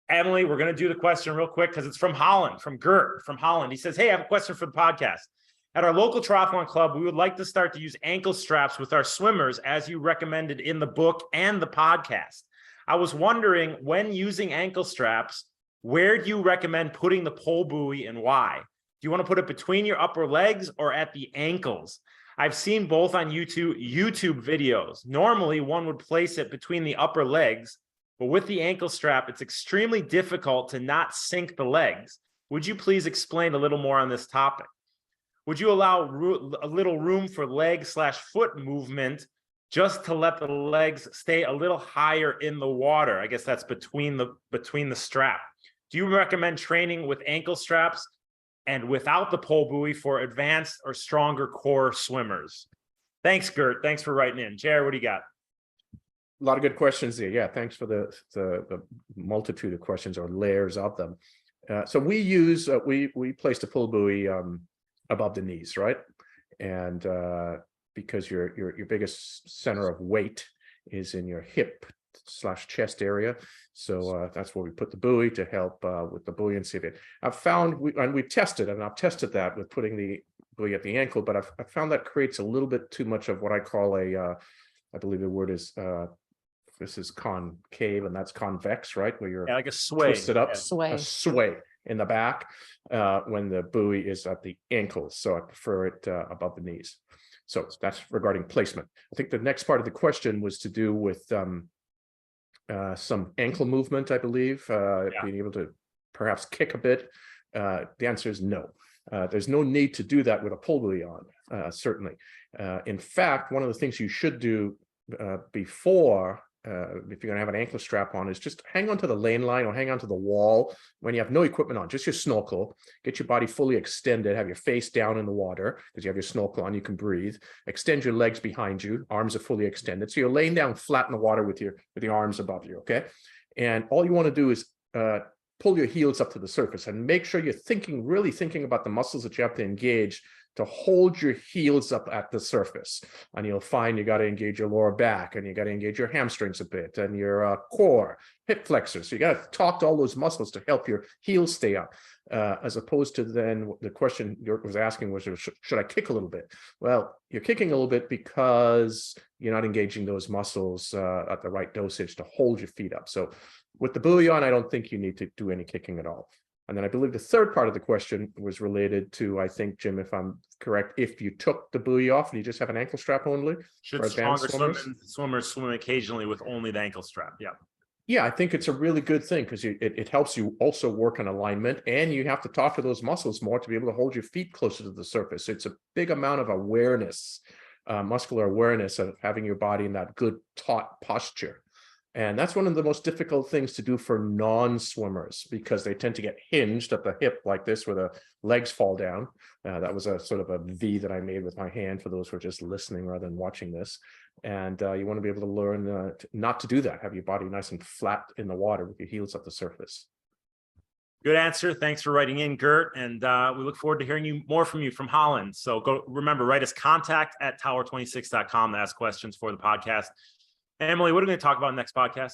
Speaker 1: Emily, we're going to do the question real quick because it's from Holland, from Gert from Holland. He says, hey, I have a question for the podcast. At our local triathlon club, we would like to start to use ankle straps with our swimmers as you recommended in the book and the podcast. I was wondering, when using ankle straps, where do you recommend putting the pole buoy and why? Do you want to put it between your upper legs or at the ankles? I've seen both on YouTube videos. Normally, one would place it between the upper legs, but with the ankle strap, it's extremely difficult to not sink the legs. Would you please explain a little more on this topic? Would you allow a little room for leg/foot movement just to let the legs stay a little higher in the water? I guess that's between the strap. Do you recommend training with ankle straps and without the pole buoy for advanced or stronger core swimmers? Thanks, Gert. Thanks for writing in. Gerry, what do you got?
Speaker 2: A lot of good questions there. Yeah, thanks for the multitude of questions or layers of them. So we use we placed a pull buoy above the knees, right? And because your biggest center of weight is in your hip/chest area, so that's where we put the buoy to help with the buoyancy of it. I've found we've tested, and I've tested that with putting the buoy at the ankle, but I've found that creates a little bit too much of what I call a I believe the word is this is concave and that's convex, right? Where you're
Speaker 1: like a sway.
Speaker 2: Twisted up,
Speaker 3: Sway.
Speaker 2: a sway in the back when the buoy is at the ankles. So I prefer it above the knees. So that's regarding placement. I think the next part of the question was to do with some ankle movement, I believe, being able to perhaps kick a bit. The answer is no. There's no need to do that with a pull buoy on, certainly. In fact, one of the things you should do before, if you're going to have an ankle strap on, is just hang onto the lane line or hang onto the wall when you have no equipment on, just your snorkel. Get your body fully extended, have your face down in the water because you have your snorkel on, you can breathe. Extend your legs behind you, arms are fully extended. So you're laying down flat in the water with your arms above you, okay? And all you want to do is pull your heels up to the surface and make sure you're really thinking about the muscles that you have to engage to hold your heels up at the surface. And you'll find you got to engage your lower back, and you got to engage your hamstrings a bit, and your core, hip flexors. So you got to talk to all those muscles to help your heels stay up, as opposed to then the question York was asking was, should I kick a little bit? Well, you're kicking a little bit because you're not engaging those muscles at the right dosage to hold your feet up. So with the buoy on, I don't think you need to do any kicking at all. And then I believe the third part of the question was related to, I think, Jim, if I'm correct, if you took the buoy off and you just have an ankle strap only.
Speaker 1: Should stronger swimmers swim occasionally with only the ankle strap? Yeah.
Speaker 2: Yeah, I think it's a really good thing because it helps you also work on alignment, and you have to talk to those muscles more to be able to hold your feet closer to the surface. It's a big amount of awareness muscular awareness of having your body in that good taut posture. And that's one of the most difficult things to do for non-swimmers, because they tend to get hinged at the hip like this, where the legs fall down. That was a sort of a V that I made with my hand for those who are just listening rather than watching this. And you want to be able to learn not to do that. Have your body nice and flat in the water with your heels at the surface.
Speaker 1: Good answer. Thanks for writing in, Gert. And we look forward to hearing more from you from Holland. So remember, write us contact@tower26.com to ask questions for the podcast. Emily, what are we going to talk about in the next podcast?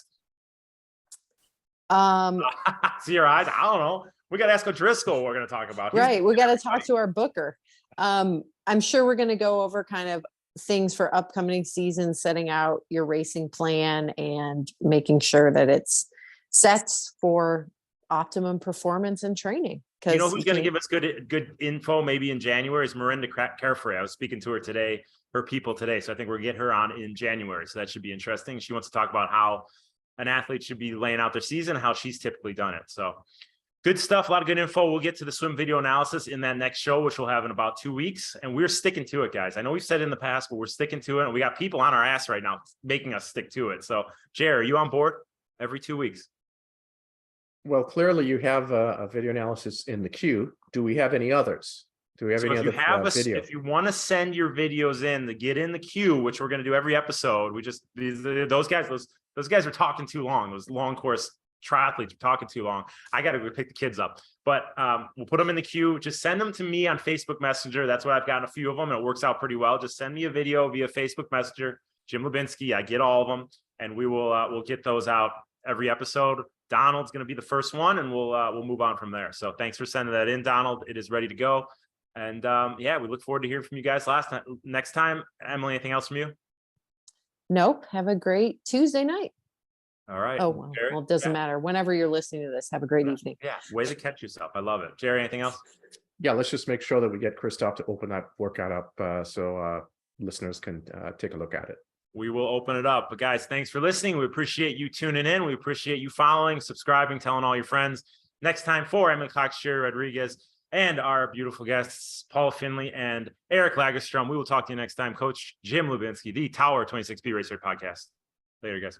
Speaker 1: See your eyes. I don't know. We got to ask O'Driscoll what we're going to talk about.
Speaker 3: Right. We got to talk to our booker. I'm sure we're going to go over kind of things for upcoming seasons, setting out your racing plan and making sure that it's sets for optimum performance and training.
Speaker 1: You know who's going to give us good info maybe in January is Miranda Carefree. I was speaking to her today, her people today. So I think we'll get her on in January. So that should be interesting. She wants to talk about how an athlete should be laying out their season, how she's typically done it. So good stuff, a lot of good info. We'll get to the swim video analysis in that next show, which we'll have in about 2 weeks. And we're sticking to it, guys. I know we've said it in the past, but we're sticking to it. And we got people on our ass right now making us stick to it. So Gerry, are you on board every 2 weeks?
Speaker 2: Well, clearly you have a video analysis in the queue. Do we have any others? Do we have any other video?
Speaker 1: If you want to send your videos in to get in the queue, which we're going to do every episode, those guys are talking too long. Those long course triathletes are talking too long. I got to go pick the kids up, but we'll put them in the queue. Just send them to me on Facebook Messenger. That's what I've gotten a few of them, and it works out pretty well. Just send me a video via Facebook Messenger, Jim Lubinsky. I get all of them, and we'll get those out every episode. Donald's going to be the first one, and we'll move on from there. So thanks for sending that in, Donald. It is ready to go. And yeah, we look forward to hearing from you guys next time. Emily, anything else from you?
Speaker 3: Nope. Have a great Tuesday night.
Speaker 1: All right.
Speaker 3: Oh, well, it doesn't matter. Whenever you're listening to this, have a great evening.
Speaker 1: Yeah. Way to catch yourself. I love it. Gerry, anything else?
Speaker 2: Yeah, let's just make sure that we get Christoph to open that workout up so listeners can take a look at it.
Speaker 1: We will open it up. But guys, thanks for listening. We appreciate you tuning in. We appreciate you following, subscribing, telling all your friends. Next time for Emily Cox, Gerry Rodriguez, and our beautiful guests, Paula Findlay and Eric Lagerstrom. We will talk to you next time. Coach Jim Lubinsky, the Tower 26B Racer Podcast. Later, guys.